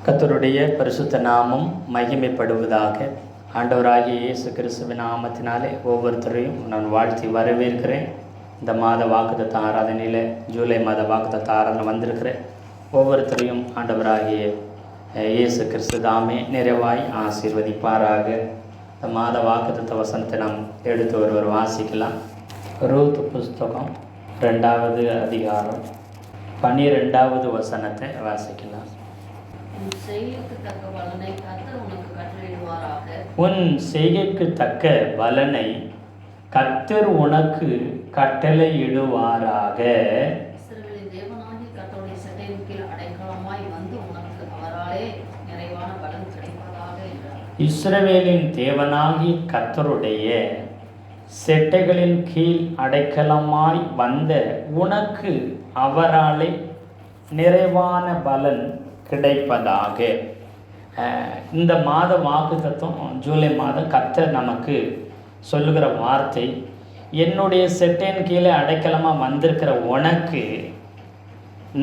கர்த்தருடைய பரிசுத்த நாமம் மகிமைப்படுவதாக. ஆண்டவராகிய இயேசு கிறிஸ்துவின் நாமத்தினாலே ஒவ்வொருத்தரையும் நான் வாழ்த்தி வரவேற்கிறேன். இந்த மாத வாக்குத்தத்த ஆராதனையில் ஜூலை மாத வாக்குத்தத்த ஆராதனை வந்திருக்கிறேன். ஒவ்வொருத்தரையும் ஆண்டவராகிய இயேசு கிறிஸ்து தாமே நிறைவாய் ஆசீர்வதிப்பாராக. இந்த மாத வாக்குத்தத்த வசனத்தை நாம் எடுத்து ஒருவர் வாசிக்கலாம். ரூத் புஸ்தகம் 2வது அதிகாரம் 12வது வசனத்தை வாசிக்கலாம். உன் செய்கைக்கு தக்க பலனை கர்த்தர் உனக்கு கட்டளையிடுவாராக. இஸ்ரவேலின் தேவனாகி கர்த்தருடைய செட்டைகளின் கீழ் அடைக்கலமாய் வந்த உனக்கு அவராலே நிறைவான பலன் கிடைப்பதாக. இந்த மாத வாக்குத்தத்தம் ஜூலை மாதம் கர்த்தர் நமக்கு சொல்லுகிற வார்த்தை, என்னுடைய செட்டையின் கீழே அடைக்கலமாக வந்திருக்கிற உனக்கு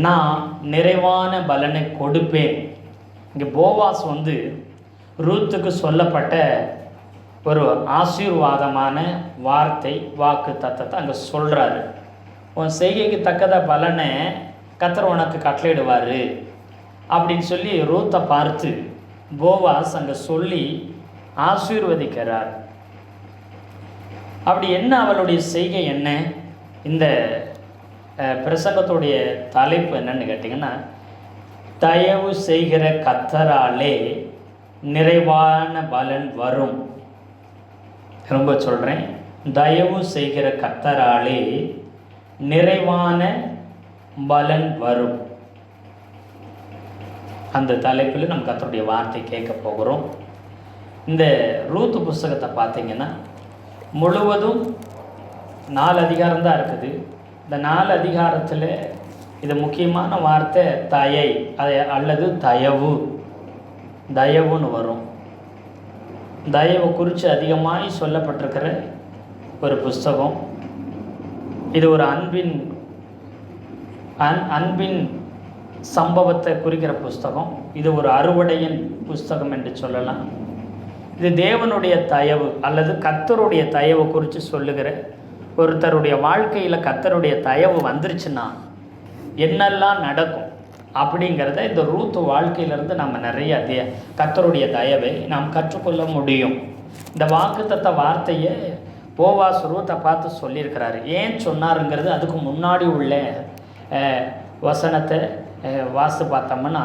நான் நிறைவான பலனை கொடுப்பேன். இங்கே போவாஸ் ரூத்துக்கு சொல்லப்பட்ட ஒரு ஆசீர்வாதமான வார்த்தை வாக்கு தத்தத்தை அங்கே சொல்கிறாரு. உன் செய்கைக்கு தக்கத பலனை கர்த்தர் உனக்கு கட்டளையிடுவார் அப்படின்னு சொல்லி ரூத்தை பார்த்து போவாஸ் அங்கே சொல்லி ஆசீர்வதிக்கிறார். அப்படி என்ன அவளுடைய செய்கை என்ன? இந்த பிரசங்கத்துடைய தலைப்பு என்னன்னு கேட்டிங்கன்னா, தயவு செய்கிற கர்த்தராலே நிறைவான பலன் வரும். ரொம்ப சொல்கிறேன், தயவு செய்கிற கர்த்தராலே நிறைவான பலன் வரும். அந்த தலைப்பில் நம்ம கர்த்தருடைய வார்த்தை கேட்க போகிறோம். இந்த ரூத் புஸ்தகத்தை பார்த்தீங்கன்னா முழுவதும் 4 அதிகாரம் தான் இருக்குது. இந்த 4 அதிகாரத்தில் இது முக்கியமான வார்த்தை தயை அல்லது தயவுன்னு வரும். தயவு குறித்து அதிகமாய் சொல்லப்பட்டிருக்கிற ஒரு புஸ்தகம். இது ஒரு அன்பின் சம்பவத்தை குறிக்கிற புஸ்தகம். இது ஒரு அறுவடையின் புஸ்தகம் என்று சொல்லலாம். இது தேவனுடைய தயவு அல்லது கர்த்தருடைய தயவு குறித்து சொல்லுகிற, ஒருத்தருடைய வாழ்க்கையில் கர்த்தருடைய தயவு வந்துருச்சுன்னா என்னெல்லாம் நடக்கும் அப்படிங்கிறத இந்த ரூத் வாழ்க்கையிலேருந்து நம்ம நிறைய கர்த்தருடைய தயவை நாம் கற்றுக்கொள்ள முடியும். இந்த வாக்குத்தத்த வார்த்தையை போவாஸ் ரூத்தை பார்த்து சொல்லியிருக்கிறாரு. ஏன் சொன்னாருங்கிறது அதுக்கு முன்னாடி உள்ள வசனத்தை வாசி பார்த்தோம்னா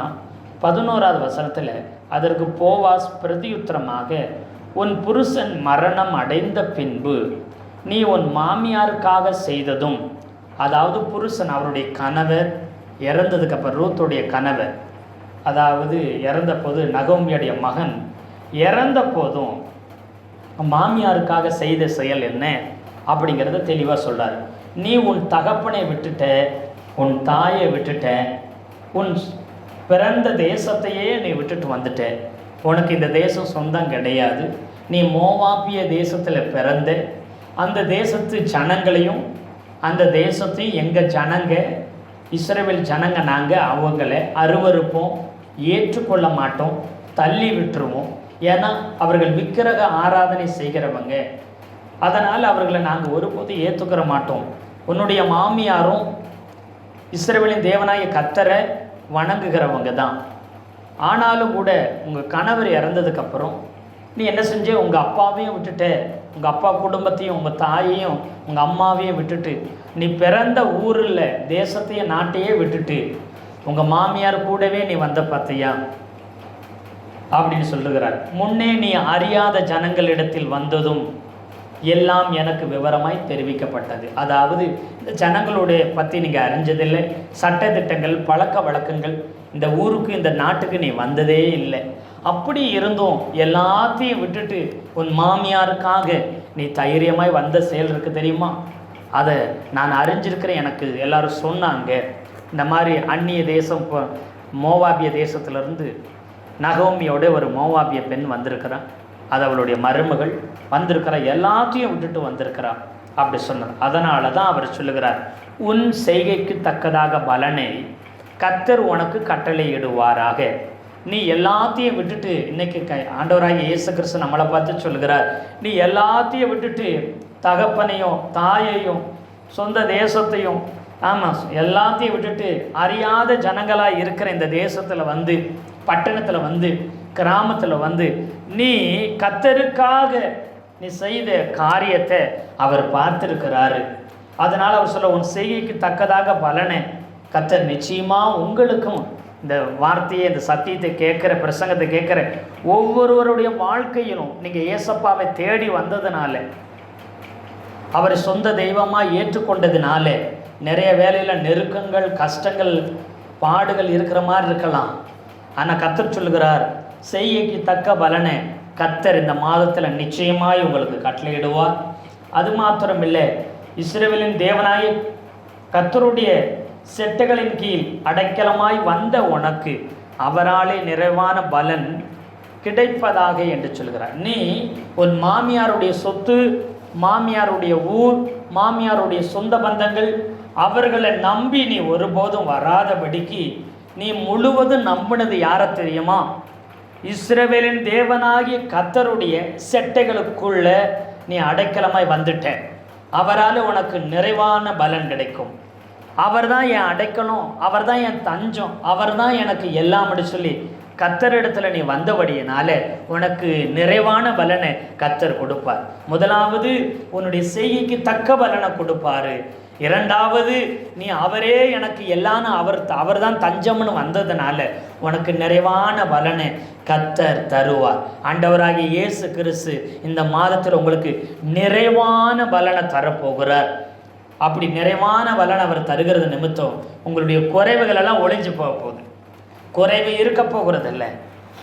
11வது வசனத்தில் அதற்கு போவாஸ் பிரதியுத்தரமாக, உன் புருஷன் மரணம் அடைந்த பின்பு நீ உன் மாமியாருக்காக செய்ததும், அதாவது புருஷன் அவருடைய கணவர் இறந்ததுக்கப்புறம் ரூத்துடைய கணவர், அதாவது இறந்த போது நகோமியுடைய மகன் இறந்த போதும் மாமியாருக்காக செய்த செயல் என்ன அப்படிங்கிறத தெளிவாக சொல்கிறார். நீ உன் தகப்பனை விட்டுட்ட, உன் தாயை விட்டுட்ட, உன் பிறந்த தேசத்தையே நீ விட்டுட்டு வந்துட்ட. உனக்கு இந்த தேசம் சொந்தம் கிடையாது. நீ மோவாபிய தேசத்தில் பிறந்த, அந்த தேசத்து ஜனங்களையும் அந்த தேசத்தையும் எங்கள் ஜனங்க இஸ்ரவேல் ஜனங்க நாங்கள் அவங்களை அருவருப்போம், ஏற்றுக்கொள்ள மாட்டோம், தள்ளி விட்டுருவோம். ஏன்னா அவர்கள் விக்கிரக ஆராதனை செய்கிறவங்க, அதனால் அவர்களை நாங்கள் ஒருபோதும் ஏற்றுக்கிற மாட்டோம். உன்னுடைய மாமியாரும் இஸ்ரவேலின் தேவனாய கர்த்தரை வணங்குகிறவங்க தான். ஆனாலும் கூட உங்கள் கணவர் இறந்ததுக்கப்புறம் நீ என்ன செஞ்ச? உங்கள் அப்பாவையும் விட்டுட்ட, உங்கள் அப்பா குடும்பத்தையும் உங்கள் தாயையும் உங்கள் அம்மாவையும் விட்டுட்டு, நீ பிறந்த ஊரில் தேசத்தையும் நாட்டையே விட்டுட்டு உங்கள் மாமியார் கூடவே நீ வந்த பார்த்தியா அப்படின்னு சொல்லுகிறார். முன்னே நீ அறியாத ஜனங்களிடத்தில் வந்ததும் எல்லாம் எனக்கு விவரமாய் தெரிவிக்கப்பட்டது. அதாவது இந்த ஜனங்களுடைய பற்றி நீங்கள் அறிஞ்சதில்லை, சட்டத்திட்டங்கள் பழக்க வழக்கங்கள் இந்த ஊருக்கு இந்த நாட்டுக்கு நீ வந்ததே இல்லை. அப்படி இருந்தும் எல்லாத்தையும் விட்டுட்டு உன் மாமியாருக்காக நீ தைரியமாய் வந்த செயல் இருக்குது தெரியுமா? அதை நான் அறிஞ்சிருக்கிறேன். எனக்கு எல்லாரும் சொன்னாங்க, இந்த மாதிரி அந்நிய தேசம் மோவாபிய தேசத்துலேருந்து நகோமியோட ஒரு மோவாபிய பெண் வந்திருக்கிறான், அது அவளுடைய மருமகள் வந்திருக்கிறா, எல்லாத்தையும் விட்டுட்டு வந்திருக்கிறா அப்படி சொன்னார். அதனால தான் அவர் சொல்லுகிறார், உன் செய்கைக்கு தக்கதாக பலனை கர்த்தர் உனக்கு கட்டளையிடுவாராக. நீ எல்லாத்தையும் விட்டுட்டு இன்னைக்கு ஆண்டவராகிய இயேசு கிறிஸ்து நம்மளை பார்த்து சொல்கிறார், நீ எல்லாத்தையும் விட்டுட்டு தகப்பனையும் தாயையும் சொந்த தேசத்தையும், ஆமாம், எல்லாத்தையும் விட்டுட்டு அறியாத ஜனங்களாக இருக்கிற இந்த தேசத்தில் வந்து, பட்டணத்தில் வந்து, கிராமத்தில் வந்து நீ கர்த்தருக்காக நீ செய்த காரியத்தை அவர் பார்த்துருக்கிறாரு. அதனால் அவர் சொல்ல, உன் செய்கைக்கு தக்கதாக பலனை கர்த்தர் நிச்சயமாக உங்களுக்கும், இந்த வார்த்தையை, இந்த சத்தியத்தை கேட்குற, பிரசங்கத்தை கேட்குற ஒவ்வொருவருடைய வாழ்க்கையிலும் நீங்கள் ஏசப்பாவை தேடி வந்ததுனால, அவரை சொந்த தெய்வமாக ஏற்றுக்கொண்டதுனால, நிறைய வேலையில் நெருக்கங்கள், கஷ்டங்கள், பாடுகள் இருக்கிற மாதிரி இருக்கலாம். ஆனால் கர்த்தர் சொல்லுகிறார், செய்கைக்கு தக்க பலனை கர்த்தர் இந்த மாதத்தில் நிச்சயமாய் உங்களுக்கு கட்டளையிடுவார். அது மாத்திரமில்லை, இஸ்ரவேலின் தேவனாகிய கர்த்தருடைய செட்டைகளின் கீழ் அடைக்கலமாய் வந்த உனக்கு அவராலே நிறைவான பலன் கிடைப்பதாக என்று சொல்கிறார். நீ உன் மாமியாருடைய சொத்து, மாமியாருடைய ஊர், மாமியாருடைய சொந்த பந்தங்கள், அவர்களை நம்பி நீ ஒருபோதும் வராதபடிக்கு நீ முழுவதும் நம்பினது யாரை தெரியுமா? இஸ்ரவேலின் தேவனாகிய கர்த்தருடைய செட்டைகளுக்குள்ள நீ அடைக்கலமாய் வந்துட்ட. அவரால் உனக்கு நிறைவான பலன் கிடைக்கும். அவர் தான் என் அடைக்கலம், அவர் தான் என் தஞ்சம், அவர் தான் எனக்கு எல்லாம் அப்படி சொல்லி கர்த்தரிடத்தில் நீ வந்தபடியினால உனக்கு நிறைவான பலனை கர்த்தர் கொடுப்பார். முதலாவது உன்னுடைய செய்கைக்கு தக்க பலனை கொடுப்பார். இரண்டாவது, நீ அவரே எனக்கு எல்லாம், அவர் தான் தஞ்சம்னு வந்ததுனால உனக்கு நிறைவான பலனை கர்த்தர் தருவார். ஆண்டவராகிய இயேசு கிறிஸ்து இந்த மாதத்தில் உங்களுக்கு நிறைவான பலனை தரப்போகிறார். அப்படி நிறைவான பலனை அவர் தருகிறது நிமித்தம் உங்களுடைய குறைவுகளெல்லாம் ஒளிஞ்சு போக போகுது. குறைவு இருக்க போகிறதில்ல,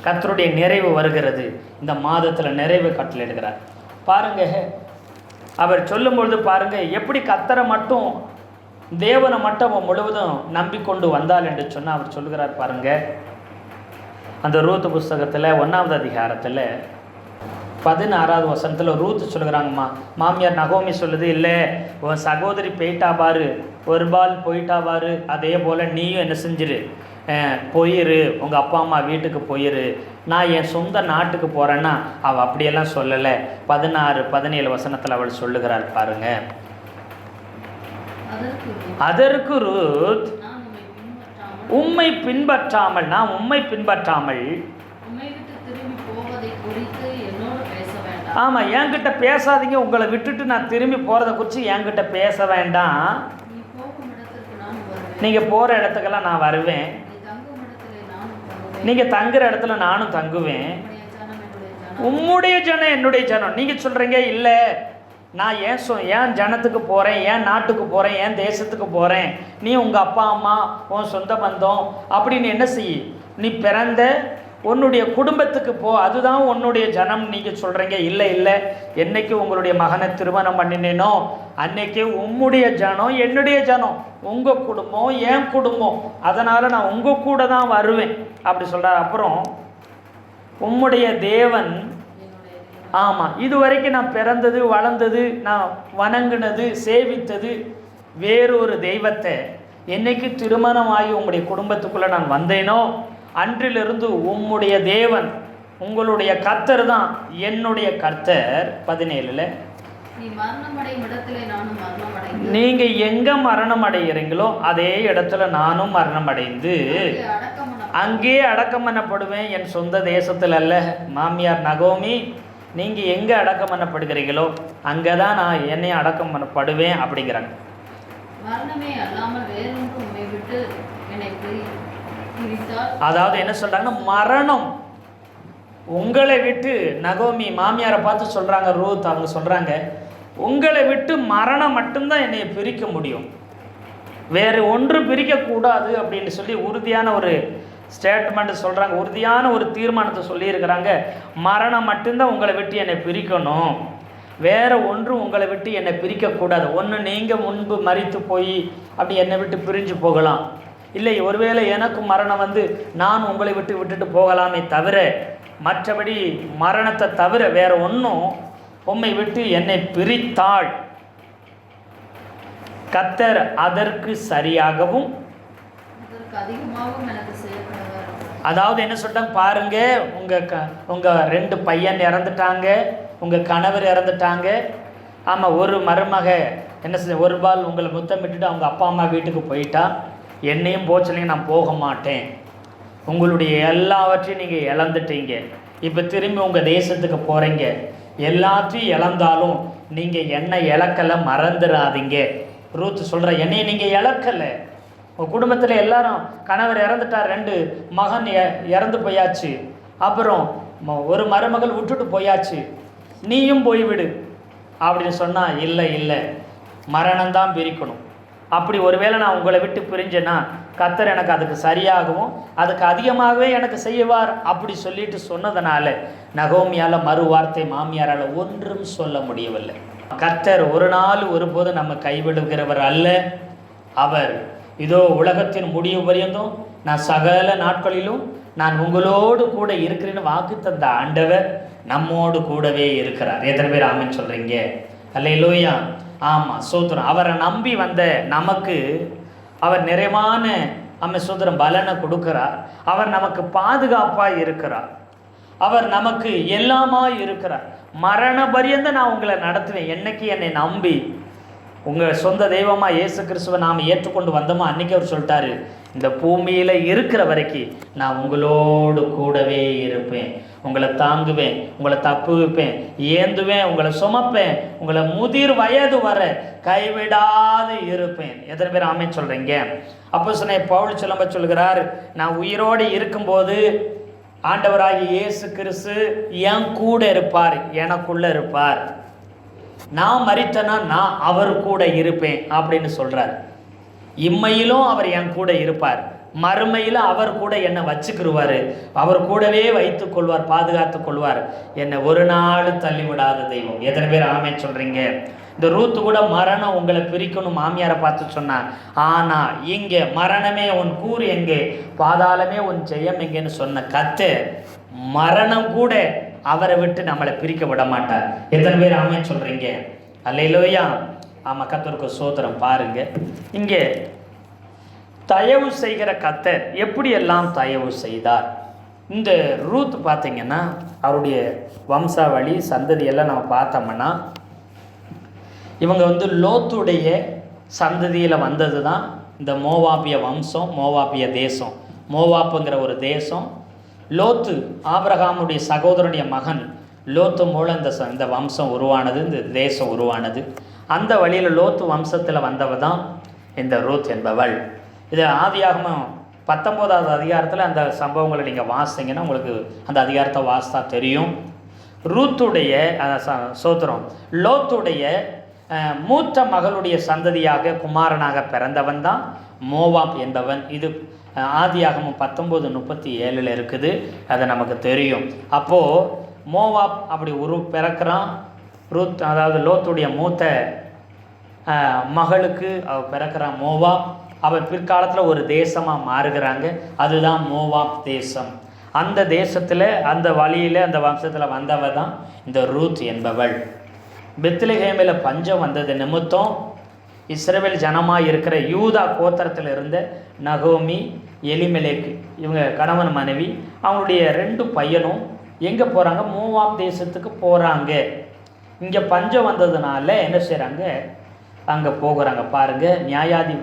கர்த்தருடைய நிறைவு வருகிறது. இந்த மாதத்தில் நிறைவு கட்டளையிடுகிறார். பாருங்க, அவர் சொல்லும்பொழுது பாருங்க, எப்படி கர்த்தரை மட்டும், தேவனை மட்டும் முழுவதும் நம்பிக்கொண்டு வந்தால் என்று சொன்னால் அவர் சொல்லுகிறார். பாருங்க, அந்த ரூத் புஸ்தகத்தில் 1ஆவது அதிகாரத்தில் 16வது வசனத்தில் ரூத் சொல்லுகிறாங்கம்மா, மாமியார் நகோமி சொல்லுது, இல்லை உன் சகோதரி போயிட்டா பாரு, ஒரு பால் போயிட்டா பாரு, அதே போல் நீயும் என்ன செஞ்சிரு, போயிரு, உங்கள் அப்பா அம்மா வீட்டுக்கு போயிரு, நான் என் சொந்த நாட்டுக்கு போகிறேன்னா அவள் அப்படியெல்லாம் சொல்லலை. 16-17 வசனத்தில் அவள் சொல்லுகிறாள். பாருங்க, அதற்கு ரூத், உம்மை பின்பற்றாமல், நான் உம்மை பின்பற்றாமல், ஆமாம், என்கிட்ட பேசாதீங்க, உங்களை விட்டுட்டு நான் திரும்பி போகிறத குறித்து என்கிட்ட பேச வேண்டாம், நீங்கள் போகிற இடத்துக்கெல்லாம் நான் வருவேன், நீங்கள் தங்குற இடத்துல நானும் தங்குவேன், உம்முடைய ஜனம் என்னுடைய ஜனம். நீங்கள் சொல்கிறீங்க இல்லை, நான் ஏன் ஜனத்துக்கு போகிறேன், ஏன் நாட்டுக்கு போகிறேன், ஏன் தேசத்துக்கு போகிறேன், நீ உங்கள் அப்பா அம்மா, உன் சொந்த பந்தம் அப்படின்னு என்ன செய்ய, நீ பிறந்த உன்னுடைய குடும்பத்துக்கு போ, அதுதான் உன்னுடைய ஜனம். நீங்கள் சொல்கிறீங்க இல்லை இல்லை, என்னைக்கு உங்களுடைய மகனை திருமணம் பண்ணினேனோ அன்னைக்கு உம்முடைய ஜனம் என்னுடைய ஜனம், உங்கள் குடும்பம் என் குடும்பம், அதனால் நான் உங்கள் கூட தான் வருவேன் அப்படி சொல்கிறார். அப்புறம் உம்முடைய தேவன், ஆமாம், இது வரைக்கும் நான் பிறந்தது வளர்ந்தது, நான் வணங்கினது சேவித்தது வேறொரு தெய்வத்தை, என்னைக்கு திருமணமாகி உங்களுடைய குடும்பத்துக்குள்ளே நான் வந்தேனோ அன்றிலிருந்து உம்முடைய தேவன், உங்களுடைய கர்த்தர் தான் என்னுடைய கர்த்தர். 17 நீங்க எங்க மரணம் அடைகிறீங்களோ அதே இடத்துல நானும் மரணம் அடைந்து அங்கே அடக்கம் பண்ணப்படுவேன், என் சொந்த தேசத்தில் அல்ல. மாமியார் நகோமி, நீங்க எங்க அடக்கம் பண்ணப்படுகிறீங்களோ அங்கதான் நான் என்னை அடக்கம் பண்ணப்படுவேன் அப்படிங்கிறாங்க. அதாவது என்ன சொல்றாங்கன்னா, மரணம் உங்களை விட்டு, நகோமி மாமியாரை பார்த்து சொல்றாங்க, ரூத் அவங்க சொல்றாங்க, உங்களை விட்டு மரணம் மட்டும்தான் என்னை பிரிக்க முடியும், வேறு ஒன்று பிரிக்கக்கூடாது அப்படின்னு சொல்லி உறுதியான ஒரு ஸ்டேட்மெண்ட் சொல்கிறாங்க, உறுதியான ஒரு தீர்மானத்தை சொல்லியிருக்கிறாங்க. மரணம் மட்டும்தான் உங்களை விட்டு என்னை பிரிக்கணும், வேறு ஒன்று உங்களை விட்டு என்னை பிரிக்கக்கூடாது. ஒன்று நீங்கள் முன்பு மரித்து போய் அப்படி என்னை விட்டு பிரிஞ்சு போகலாம், இல்லை ஒருவேளை எனக்கு மரணம் வந்து நான் உங்களை விட்டுட்டு போகலாமே தவிர, மற்றபடி மரணத்தை தவிர வேறு ஒன்றும் உம்மை விட்டு என்னை பிரித்தாள் கர்த்தர் அதற்கு சரியாகவும் அதாவது என்ன சொல்லிட்டாங்க பாருங்க, உங்கள் 2 பையன் இறந்துட்டாங்க, உங்கள் கணவர் இறந்துட்டாங்க. ஆமாம், ஒரு மருமக என்ன செய்ய, ஒரு பால் உங்களை முத்தமிட்டுட்டு அவங்க அப்பா அம்மா வீட்டுக்கு போயிட்டா, என்னையும் போச்சலையும் நான் போக மாட்டேன். உங்களுடைய எல்லாவற்றையும் நீங்கள் இழந்துட்டீங்க, இப்போ திரும்பி உங்கள் தேசத்துக்கு போகிறீங்க. எல்லாத்தையும் இழந்தாலும் நீங்கள் என்ன இழக்கலை, மறந்துடாதீங்க. ரூத் சொல்கிற, என்னையை நீங்கள் இழக்கலை. உங்கள் குடும்பத்தில் எல்லாரும் கணவர் இறந்துட்டார், 2 மகன் இறந்து போயாச்சு, அப்புறம் ஒரு மருமகள் விட்டுட்டு போயாச்சு, நீயும் போய்விடு அப்படின்னு சொன்னால், இல்லை இல்லை, மரணம்தான் பிரிக்கணும். அப்படி ஒருவேளை நான் உங்களை விட்டு பிரிஞ்சேன்னா கர்த்தர் எனக்கு அதுக்கு சரியாகவும் அதுக்கு அதிகமாகவே எனக்கு செய்வார் அப்படி சொல்லிட்டு சொன்னதுனால நகோமியால் மறு வார்த்தை மாமியாரால் ஒன்றும் சொல்ல முடியவில்லை. கர்த்தர் ஒரு நாள் ஒருபோது நம்ம கைவிடுகிறவர் அல்ல. அவர் இதோ உலகத்தின் முடிவு பரியந்தும் நான் சகல நாட்களிலும் நான் உங்களோடு கூட இருக்கிறேன்னு வாக்கு தந்த ஆண்டவர் நம்மோடு கூடவே இருக்கிறார். எத்தனை பேர் ஆமென் சொல்கிறீங்க? அல்லேலூயா. ஆமாம், சோத்திரம். அவரை நம்பி வந்த நமக்கு அவர் நிறைவான சோத்திரம் பலனை கொடுக்கிறார். அவர் நமக்கு பாதுகாப்பாக இருக்கிறார். அவர் நமக்கு எல்லாமா இருக்கிறார். மரண பரியந்த நான் உங்களை நடத்துவேன். என்னைக்கு என்னை நம்பி உங்கள் சொந்த தெய்வமாக இயேசு கிறிஸ்துவை நாம் ஏற்றுக்கொண்டு வந்தோமோ அன்றைக்கி அவர் சொல்லிட்டாரு, இந்த பூமியில் இருக்கிற வரைக்கும் நான் உங்களோடு கூடவே இருப்பேன், உங்களை தாங்குவேன், உங்களை தப்புவிப்பேன், ஏந்துவேன், உங்களை சுமப்பேன், உங்களை முதிர் வயது வர கைவிடாது இருப்பேன். எத்தனை பேர் ஆமென் சொல்கிறீங்க? அப்போஸ்தலனாகிய பவுல் சொல்லுகிறார், நான் உயிரோடு இருக்கும்போது ஆண்டவராகிய இயேசு கிறிஸ்து என் கூட இருப்பார், எனக்குள்ளே இருப்பார். நான் மரித்தனா நான் அவர் கூட இருப்பேன் அப்படின்னு சொல்கிறார். இம்மையிலும் அவர் என் கூட இருப்பார், மறுமையில் அவர் கூட என்னை வச்சுக்கிடுவார், அவர் கூடவே வைத்து கொள்வார், பாதுகாத்து கொள்வார். என்னை ஒரு நாள் தள்ளிவிடாத தெய்வம். எத்தனை பேர் ஆமென் சொல்கிறீங்க? இந்த ரூத்து கூட மரணம் உங்களை பிரிக்கணும் மாமியாரை பார்த்து சொன்னான். ஆனால் இங்கே மரணமே உன் கூறு எங்கே, பாதாளமே உன் ஜெயம் எங்கேன்னு சொன்ன கர்த்தர் மரணம் கூட அவரை விட்டு நம்மளை பிரிக்க விட மாட்டார். எத்தனை பேர் ஆமென் சொல்கிறீங்க? அல்லேலூயா. ஆமாம், கர்த்தருக்கு ஸ்தோத்திரம். பாருங்க, இங்கே தயவு செய்கிற கர்த்தர் எப்படியெல்லாம் தயவு செய்தார். இந்த ரூத் பார்த்தீங்கன்னா அவருடைய வம்சாவளி சந்ததியெல்லாம் நம்ம பார்த்தோம்னா இவங்க லோத்துடைய சந்ததியில் வந்தது தான் இந்த மோவாபிய வம்சம், மோவாபிய தேசம். மோவாப்புங்கிற ஒரு தேசம். லோத்து ஆபிரகாமுடைய சகோதரனுடைய மகன். லோத்து மூலம் இந்த வம்சம் உருவானது, இந்த தேசம் உருவானது. அந்த வழியில் லோத்து வம்சத்தில் வந்தவ தான் இந்த ரூத் என்பவள். இது ஆதியாகமம் 19வது அதிகாரத்தில் அந்த சம்பவங்களை நீங்கள் வாசிங்கன்னா உங்களுக்கு அந்த அதிகாரத்தை வாசித்தா தெரியும். ரூத்துடைய சோத்திரம் லோத்துடைய மூத்த மகளுடைய சந்ததியாக குமாரனாக பிறந்தவன் தான் மோவாப் என்பவன். இது ஆதியாகமம் 19:37 இருக்குது, அது நமக்கு தெரியும். அப்போது மோவாப் அப்படி பிறக்கிறான். ரூத் அதாவது லோத்துடைய மூத்த மகளுக்கு அவள் பிறக்கிறான் மோவாப். அவள் பிற்காலத்தில் ஒரு தேசமாக மாறுகிறாங்க, அதுதான் மோவாப் தேசம். அந்த தேசத்தில் அந்த வழியில் அந்த வம்சத்தில் வந்தவ தான் இந்த ரூத் என்பவள். பெத்லெகேமில் பஞ்சம் வந்தது நிமித்தம் இஸ்ரவேல் ஜனமாக இருக்கிற யூதா கோத்திரத்தில் இருந்த நகோமி, எலிமெலேக்கு, இவங்க கணவன் மனைவி, அவங்களுடைய 2 பையனும் எங்கே போகிறாங்க? மோவாப் தேசத்துக்கு போகிறாங்க. இங்கே பஞ்சம் வந்ததுனால என்ன செய்கிறாங்க? அங்கே போகிறாங்க. பாருங்கள், நியாயாதி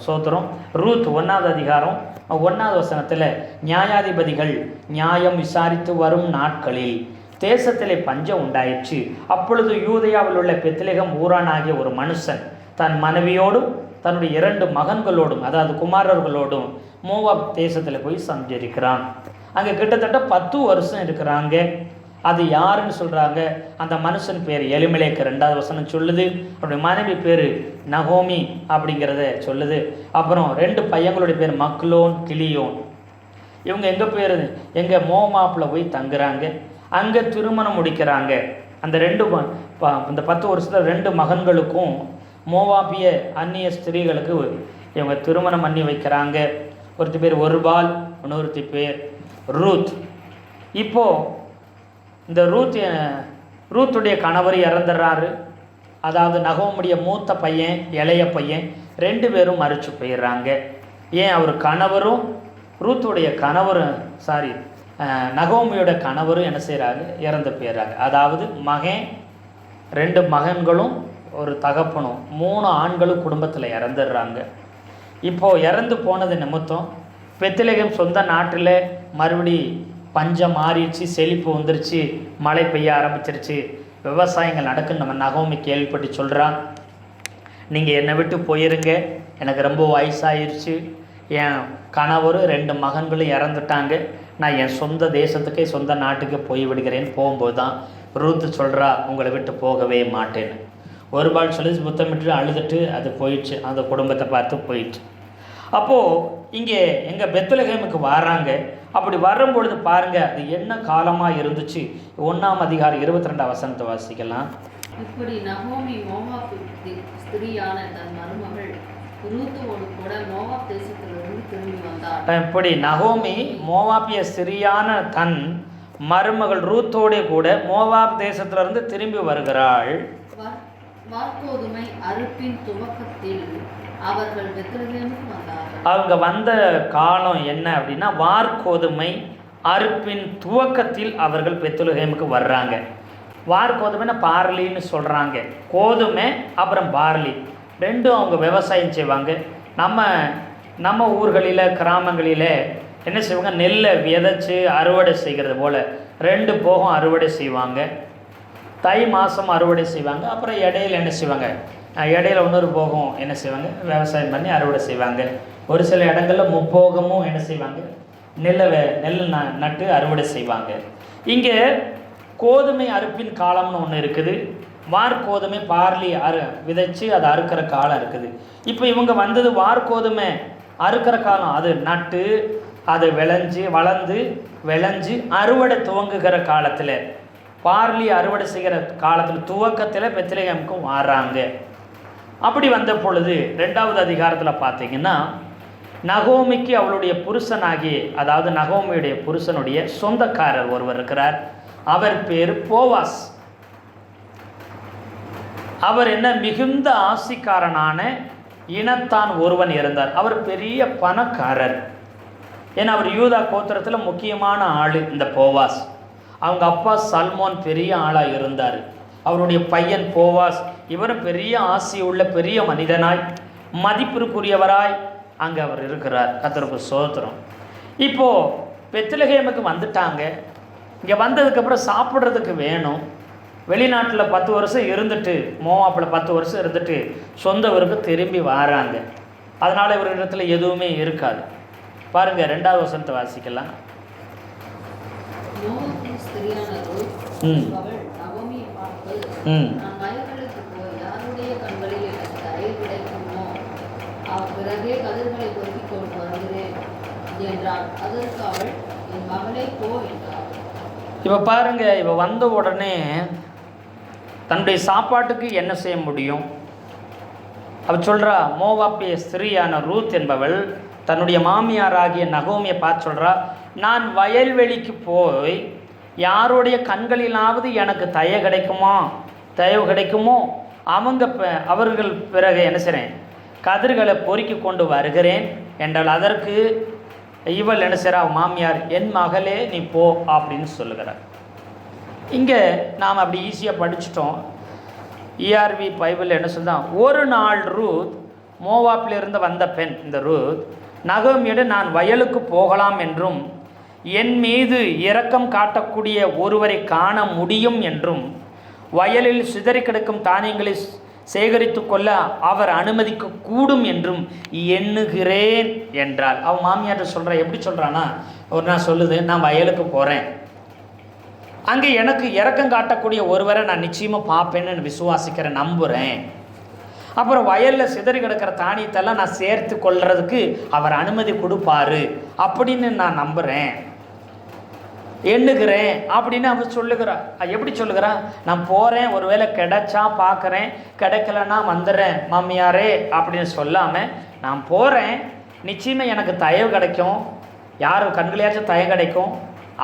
சோத்திரம் ரூத் 1வது அதிகாரம் 1வது வசனத்தில், நியாயாதிபதிகள் நியாயம் விசாரித்து வரும் நாட்களில் தேசத்திலே பஞ்சம் உண்டாயிற்று. அப்பொழுது யூதேயாவில் உள்ள பெத்லெகேம் ஊரானாகிய ஒரு மனுஷன் தன் மனைவியோடும் தன்னுடைய 2 மகன்களோடும், அதாவது குமாரர்களோடும் மோவாப் தேசத்தில் போய் சஞ்சரிக்கிறான். அங்கே கிட்டத்தட்ட 10 வருஷம் இருக்கிறாங்க. அது யாருன்னு சொல்கிறாங்க? அந்த மனுஷன் பேர் எலிமெலேக்கு, 2வது வசனம் சொல்லுது. அவருடைய மனைவி பேர் நகோமி அப்படிங்கிறத சொல்லுது. அப்புறம் 2 பையங்களுடைய பேர் மக்லோன், கிளியோன். இவங்க எங்கே பேர்? எங்கள் மோவாப்பில் போய் தங்குறாங்க. அங்கே திருமணம் முடிக்கிறாங்க. அந்த இந்த 10 வருஷத்தில் 2 மகன்களுக்கும் மோவாபிய அந்நிய ஸ்திரீகளுக்கு இவங்க திருமணம் பண்ணி வைக்கிறாங்க. ஒருத்தி பேர் ஒருபால், இன்னொருத்தி பேர் ரூத். இப்போது இந்த ரூத்துடைய கணவர் இறந்துடுறாரு. அதாவது நகோமுடைய மூத்த பையன், இளைய பையன் 2 பேரும் மரிச்சு போயிடுறாங்க. ஏன்? அவர் கணவரும் ரூத்துடைய கணவர் நகோமியோட கணவரும் என்ன செய்கிறாங்க, இறந்து போயிடுறாங்க. அதாவது மகன் 2 மகன்களும் ஒரு தகப்பனும் 3 ஆண்களும் குடும்பத்தில் இறந்துடுறாங்க. இப்போது இறந்து போனது நிமித்தம் பெத்லகேம் சொந்த நாட்டில் மறுபடி பஞ்சம் மாறிடுச்சு, செழிப்பு வந்துருச்சு, மழை பெய்ய ஆரம்பிச்சிருச்சு, விவசாயங்கள் நடக்குன்னு நம்ம நகோமி கேள்விப்பட்டு சொல்கிறான், நீங்கள் என்னை விட்டு போயிருங்க, எனக்கு ரொம்ப வயசாயிருச்சு, என் கணவர் 2 மகன்களும் இறந்துட்டாங்க, நான் என் சொந்த தேசத்துக்கே சொந்த நாட்டுக்கே போய் விடுகிறேன்னு போகும்போது தான் ரூத்து சொல்கிறா, உங்களை விட்டு போகவே மாட்டேன்னு. ஒரு பால் சொல்லி முத்தமிட்டு அழுதுட்டு அது போயிடுச்சு, அந்த குடும்பத்தை பார்த்து போயிடுச்சு. அப்போது இங்கே எங்கள் பெத்லகேமுக்கு வராங்க. அப்படி வரும்பொழுது பாருங்கள் அது என்ன காலமாக இருந்துச்சு. 1ஆம் அதிகாரம் 22 வசனத்தை வாசிக்கலாம். இப்படி நகோமி மோவாப் ஸ்திரீயான தன் மருமகள் ரூத்தோடு கூட மோவாப் தேசத்திலிருந்து திரும்பி வந்தார். இப்படி நகோமி மோவாபிய ஸ்திரீயான தன் மருமகள் ரூத்தோடு கூட மோவாப் தேசத்திலிருந்து திரும்பி வருகிறாள். வார்கோதுமை அறுப்பின் துவக்கத்தில் அவர்கள் பெத்லகேமுக்கு வந்தார்கள். அவங்க வந்த காலம் என்ன அப்படின்னா, வார்கோதுமை அறுப்பின் துவக்கத்தில் அவர்கள் பெத்லகேமுக்கு வர்றாங்க. வார்கோதுமைன்னா பார்லின்னு சொல்கிறாங்க. கோதுமை அப்புறம் பார்லி ரெண்டும் அவங்க விவசாயம் செய்வாங்க. நம்ம ஊர்களில் கிராமங்களில் என்ன செய்வாங்க, நெல்லை விதைச்சி அறுவடை செய்கிறது போல் 2 போகம் அறுவடை செய்வாங்க. தை மாதம் அறுவடை செய்வாங்க. அப்புறம் இடையில என்ன செய்வாங்க, இடையில இன்னொரு போகம் என்ன செய்வாங்க, விவசாயம் பண்ணி அறுவடை செய்வாங்க. ஒரு சில இடங்களில் முப்போகமும் என்ன செய்வாங்க, நெல் நட்டு அறுவடை செய்வாங்க. இங்கே கோதுமை அறுப்பின் காலம்னு ஒன்று இருக்குது. வார்கோதுமை பார்லி விதைச்சு அதை அறுக்கிற காலம் இருக்குது. இப்போ இவங்க வந்தது வார்கோதுமை அறுக்கிற காலம். அது நட்டு அது வளர்ந்து விளைஞ்சு அறுவடை துவங்குகிற காலத்தில், பார்லி அறுவடை செய்கிற காலத்தில் துவக்கத்தில் பெத்லகேமுக்கும் வர்றாங்க. அப்படி வந்த பொழுது 2வது அதிகாரத்தில் பார்த்தீங்கன்னா, நகோமிக்கு அவளுடைய புருஷனாகி, அதாவது நகோமியுடைய புருஷனுடைய சொந்தக்காரர் ஒருவர் இருக்கிறார். அவர் பேர் போவாஸ். அவர் என்ன, மிகுந்த ஆசிக்காரனான இனத்தான் ஒருவன் இருந்தார். அவர் பெரிய பணக்காரர். ஏன்னா அவர் யூதா கோத்திரத்தில் முக்கியமான ஆள் இந்த போவாஸ். அவங்க அப்பா சல்மோன் பெரிய ஆளாக இருந்தார். அவருடைய பையன் போவாஸ், இவரும் பெரிய ஆசி உள்ள பெரிய மனிதனாய் மதிப்பிற்குரியவராய் அங்கே அவர் இருக்கிறார். கர்த்தருக்கு ஸ்தோத்திரம். இப்போது பெத்லகேமுக்கு வந்துட்டாங்க. இங்கே வந்ததுக்கப்புறம் சாப்பிட்றதுக்கு வேணும். வெளிநாட்டில் 10 வருஷம் இருந்துட்டு, மோவாப்பில் 10 வருஷம் இருந்துட்டு சொந்த ஊருக்கு திரும்பி வராங்க. அதனால் இவரிடத்துல எதுவுமே இருக்காது. பாருங்கள் 2வது வசனத்தை வாசிக்கலாம். பிறகே கதிர்களை பொறுக்கிக் கொண்டு வருகிறேன் என்றாள். அதற்கு அவள், என் மகளே போ என்றாள். இப்போ பாருங்க, இப்போ வந்த உடனே தன்னுடைய சாப்பாட்டுக்கு என்ன செய்ய முடியும்? அவள் சொல்கிறா, மோவாப்பிய ஸ்திரீயான ரூத் என்பவள் தன்னுடைய மாமியாராகிய நகோமியை பார்த்து சொல்கிறா, நான் வயல்வெளிக்கு போய் யாருடைய கண்களிலாவது எனக்கு தயவு கிடைக்குமோ அவர்கள் பிறகு என்ன செய்கிறேன், கதிர்களை பொறுக்கி கொண்டு வருகிறேன் என்றால், அதற்கு இவள் என்ன செய்கிறா, மாமியார், என் மகளே நீ போ அப்படின்னு சொல்லுகிறார். இங்கே நாம் அப்படி ஈஸியாக படிச்சிட்டோம். ERV பைபிள் என்ன சொல்லுதான், ஒரு நாள் ரூத், மோவாப்பிலிருந்து வந்த பெண் இந்த ரூத், நகோமியிடம் நான் வயலுக்கு போகலாம் என்றும் என் மீது இரக்கம் காட்டக்கூடிய ஒருவரை காண முடியும் என்றும் வயலில் சிதறி கிடக்கும் தானியங்களை சேகரித்து கொள்ள அவர் அனுமதிக்க கூடும் என்றும் எண்ணுகிறேன் என்றால். அவன் மாமியார்ட்ட சொல்கிறா, எப்படி சொல்கிறான்னா, ஒரு நாள் சொல்லுது, நான் வயலுக்கு போகிறேன், அங்கே எனக்கு இரக்கம் காட்டக்கூடிய ஒருவரை நான் நிச்சயமாக பார்ப்பேன்னு விசுவாசிக்கிறேன், நம்புகிறேன். அப்புறம் வயலில் சிதறி கிடக்கிற தானியத்தெல்லாம் நான் சேர்த்து கொள்றதுக்கு அவர் அனுமதி கொடுப்பாரு அப்படின்னு நான் நம்புகிறேன், எண்ணுகிறேன் அப்படின்னு அவர் சொல்லுகிறா. எப்படி சொல்லுகிறா, நான் போகிறேன், ஒருவேளை கிடைச்சா பார்க்குறேன், கிடைக்கலன்னா வந்துடுறேன் மாமியாரே அப்படின்னு சொல்லாமல், நான் போகிறேன், நிச்சயமாக எனக்கு தயவு கிடைக்கும், யார் கண்களையாச்சும் தயவு கிடைக்கும்,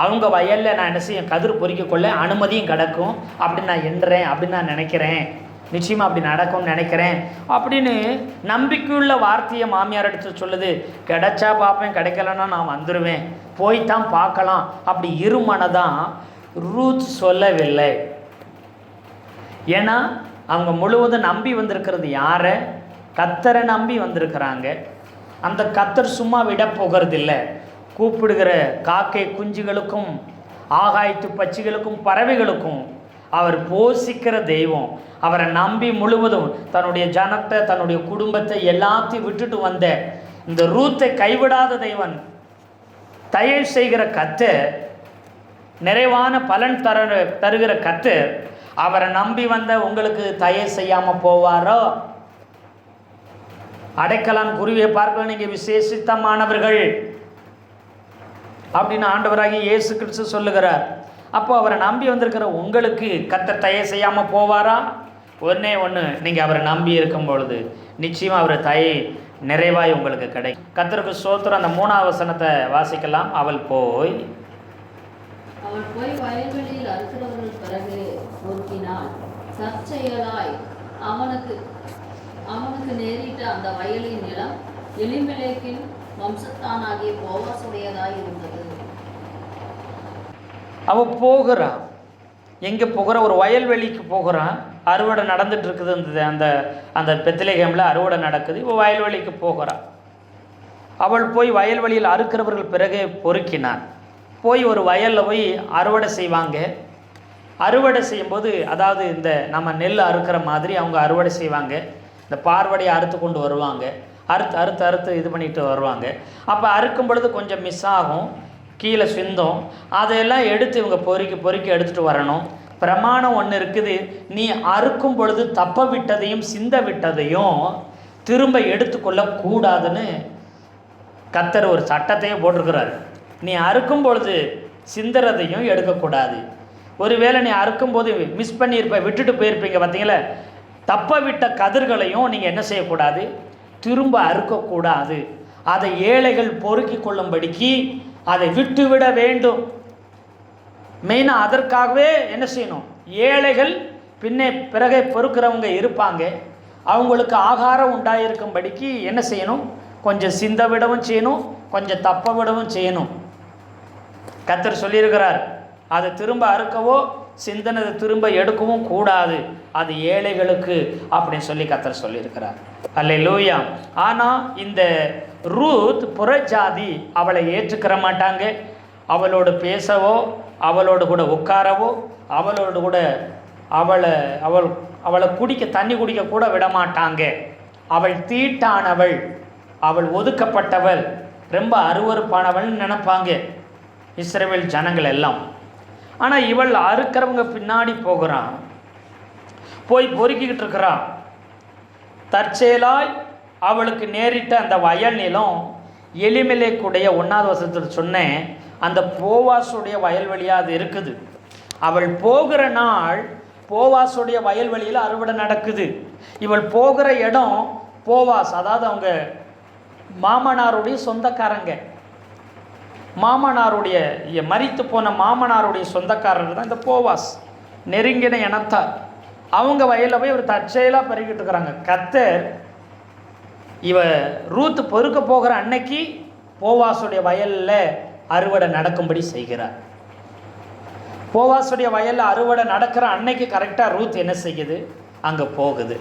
அவங்க வயலில் நான் என்ன செய்ய கதிர் பொறிக்க கொள்ள அனுமதியும் கிடைக்கும் அப்படின்னு நான் எண்ணுறேன் அப்படின்னு நான் நினைக்கிறேன் நிச்சயமாக அப்படி நடக்கும்னு நினைக்கிறேன் அப்படின்னு நம்பிக்கையுள்ள வார்த்தையை மாமியார் எடுத்து சொல்லுது. கிடைச்சா பார்ப்பேன், கிடைக்கலன்னா நான் வந்துடுவேன், போய்தான் பார்க்கலாம் அப்படி இருமனதான் ரூத் சொல்லவில்லை. ஏன்னா அவங்க முழுவதும் நம்பி வந்திருக்கிறது யாரை? கர்த்தரை நம்பி வந்திருக்கிறாங்க. அந்த கர்த்தர் சும்மா விட போகிறதில்லை. கூப்பிடுகிற காக்கை குஞ்சுகளுக்கும் ஆகாயத்து பட்சிகளுக்கும் பறவைகளுக்கும் அவர் போஷிக்கிற தெய்வம். அவரை நம்பி முழுவதும் தன்னுடைய ஜனத்தை, தன்னுடைய குடும்பத்தை எல்லாத்தையும் விட்டுட்டு வந்த இந்த ரூத்தை கைவிடாத தெய்வன், தயவு செய்கிற கர்த்தர், நிறைவான பலன் தருகிற கர்த்தர், அவரை நம்பி வந்த உங்களுக்கு தயவு செய்யாமல் போவாரோ? அடைக்கலான் குருவியை பார்க்க நீங்கள் விசேஷித்தமானவர்கள் அப்படின்னு ஆண்டவராகிய இயேசு கிறிஸ்து சொல்லுகிறார். அப்போ அவரை நம்பி வந்திருக்கிற உங்களுக்கு கர்த்தர் தயை செய்யாமல் போவாரா? ஒன்றே ஒன்று, நீங்கள் அவரை நம்பி இருக்கும் பொழுது நிச்சயமாக அவர் தயை நிறைவாய் உங்களுக்கு கிடைக்கும். கர்த்தருக்கு ஸ்தோத்திரம். அந்த 3ஆவது வசனத்தை வாசிக்கலாம். அவள் போய் வயல்வெளியில் அறுக்கிறவர்கள் பிறகு பொறுக்கினாள். சற்செயலாய் அவனுக்கு நேரிட்ட அந்த வயலின் நிலம் எலிமெலேக்கின் வம்சத்தானாகிய போவாசுடையதாய் இருந்தது. அவள் போகிறான். எங்கே போகிற? ஒரு வயல்வெளிக்கு போகிறான். அறுவடை நடந்துட்டு இருக்குது. அந்த அந்த பெத்லெகேமில் அறுவடை நடக்குது. இப்போ வயல்வெளிக்கு போகிறான். அவள் போய் வயல்வெளியில் அறுக்கிறவர்கள் பிறகு பொறுக்கினான். போய் ஒரு வயலில் போய் அறுவடை செய்வாங்க. அறுவடை செய்யும்போது, அதாவது இந்த நம்ம நெல் அறுக்கிற மாதிரி அவங்க அறுவடை செய்வாங்க. இந்த பார்வடையை அறுத்து கொண்டு வருவாங்க. அறுத்து இது பண்ணிட்டு வருவாங்க. அப்போ அறுக்கும் பொழுது கொஞ்சம் மிஸ் ஆகும், கீழே சிந்தும். அதையெல்லாம் எடுத்து இவங்க பொறுக்கி எடுத்துகிட்டு வரணும். பிரமாணம் ஒன்று இருக்குது. நீ அறுக்கும் பொழுது தப்ப விட்டதையும் சிந்த விட்டதையும் திரும்ப எடுத்துக்கொள்ள கூடாதுன்னு கர்த்தர் ஒரு சட்டத்தையே போட்டிருக்கிறார். நீ அறுக்கும் பொழுது சிந்துறதையும் எடுக்கக்கூடாது. ஒருவேளை நீ அறுக்கும்போது மிஸ் பண்ணியிருப்ப, விட்டுட்டு போயிருப்பீங்க பார்த்தீங்களா, தப்ப விட்ட கதிர்களையும் நீங்கள் என்ன செய்யக்கூடாது? திரும்ப அறுக்கக்கூடாது. அதை ஏழைகள் பொறுக்கி கொள்ளும்படிக்கு அதை விட்டுவிட வேண்டும். மெயினாக அதற்காகவே என்ன செய்யணும்? ஏழைகள் பிறகு பொறுக்கிறவங்க இருப்பாங்க. அவங்களுக்கு ஆகாரம் உண்டாயிருக்கும்படிக்கு என்ன செய்யணும்? கொஞ்சம் சிந்த விடவும் செய்யணும், கொஞ்சம் தப்ப விடவும் செய்யணும். கர்த்தர் சொல்லியிருக்கிறார், அதை திரும்ப அறுக்கவோ சிந்தனதை திரும்ப எடுக்கவும் கூடாது, அது ஏழைகளுக்கு அப்படின்னு சொல்லி கர்த்தர் சொல்லியிருக்கிறார். அல்லேலூயா. ஆனால் இந்த ரூத் புறஜாதி அவளை ஏற்றுக்கிற மாட்டாங்க. அவளோடு பேசவோ, அவளோடு கூட உட்காரவோ, அவளோடு கூட அவளை தண்ணி குடிக்க கூட விட மாட்டாங்க. அவள் தீட்டானவள், அவள் ஒதுக்கப்பட்டவள், ரொம்ப அருவருப்பானவள்னு நினைப்பாங்க இஸ்ரவேல் ஜனங்கள் எல்லாம். ஆனால் இவள் அறுக்கிறவங்க பின்னாடி போகிறான், போய் பொறுக்கிக்கிட்டு இருக்கிறான். தற்செயலாய் அவளுக்கு நேரிட்ட அந்த வயல் நிலம் எலிமெலேக்குடைய 1வது வசனத்தில் சொன்னேன், அந்த போவாசுடைய வயல்வெளியாக அது இருக்குது. அவள் போகிற நாள் போவாசுடைய வயல்வெளியில் அறுவடை நடக்குது. இவள் போகிற இடம் போவாஸ், அதாவது அவங்க மாமனாருடைய சொந்தக்காரங்க. மாமனாருடைய மரித்து போன மாமனாருடைய சொந்தக்காரர் தான் இந்த போவாஸ், நெருங்கின இனத்தார். அவங்க வயலில் போய் ஒரு தற்செயலாக பெருகிட்டு இருக்கிறாங்க. கர்த்தர் இவ ரூத் பொறுக்க போகிற அன்னைக்கு போவாசுடைய வயலில் அறுவடை நடக்கும்படி செய்கிறார். போவாசுடைய வயலில் அறுவடை நடக்கிற அன்னைக்கு கரெக்டாக ரூத் என்ன செய்யுது? அங்கே போகுது.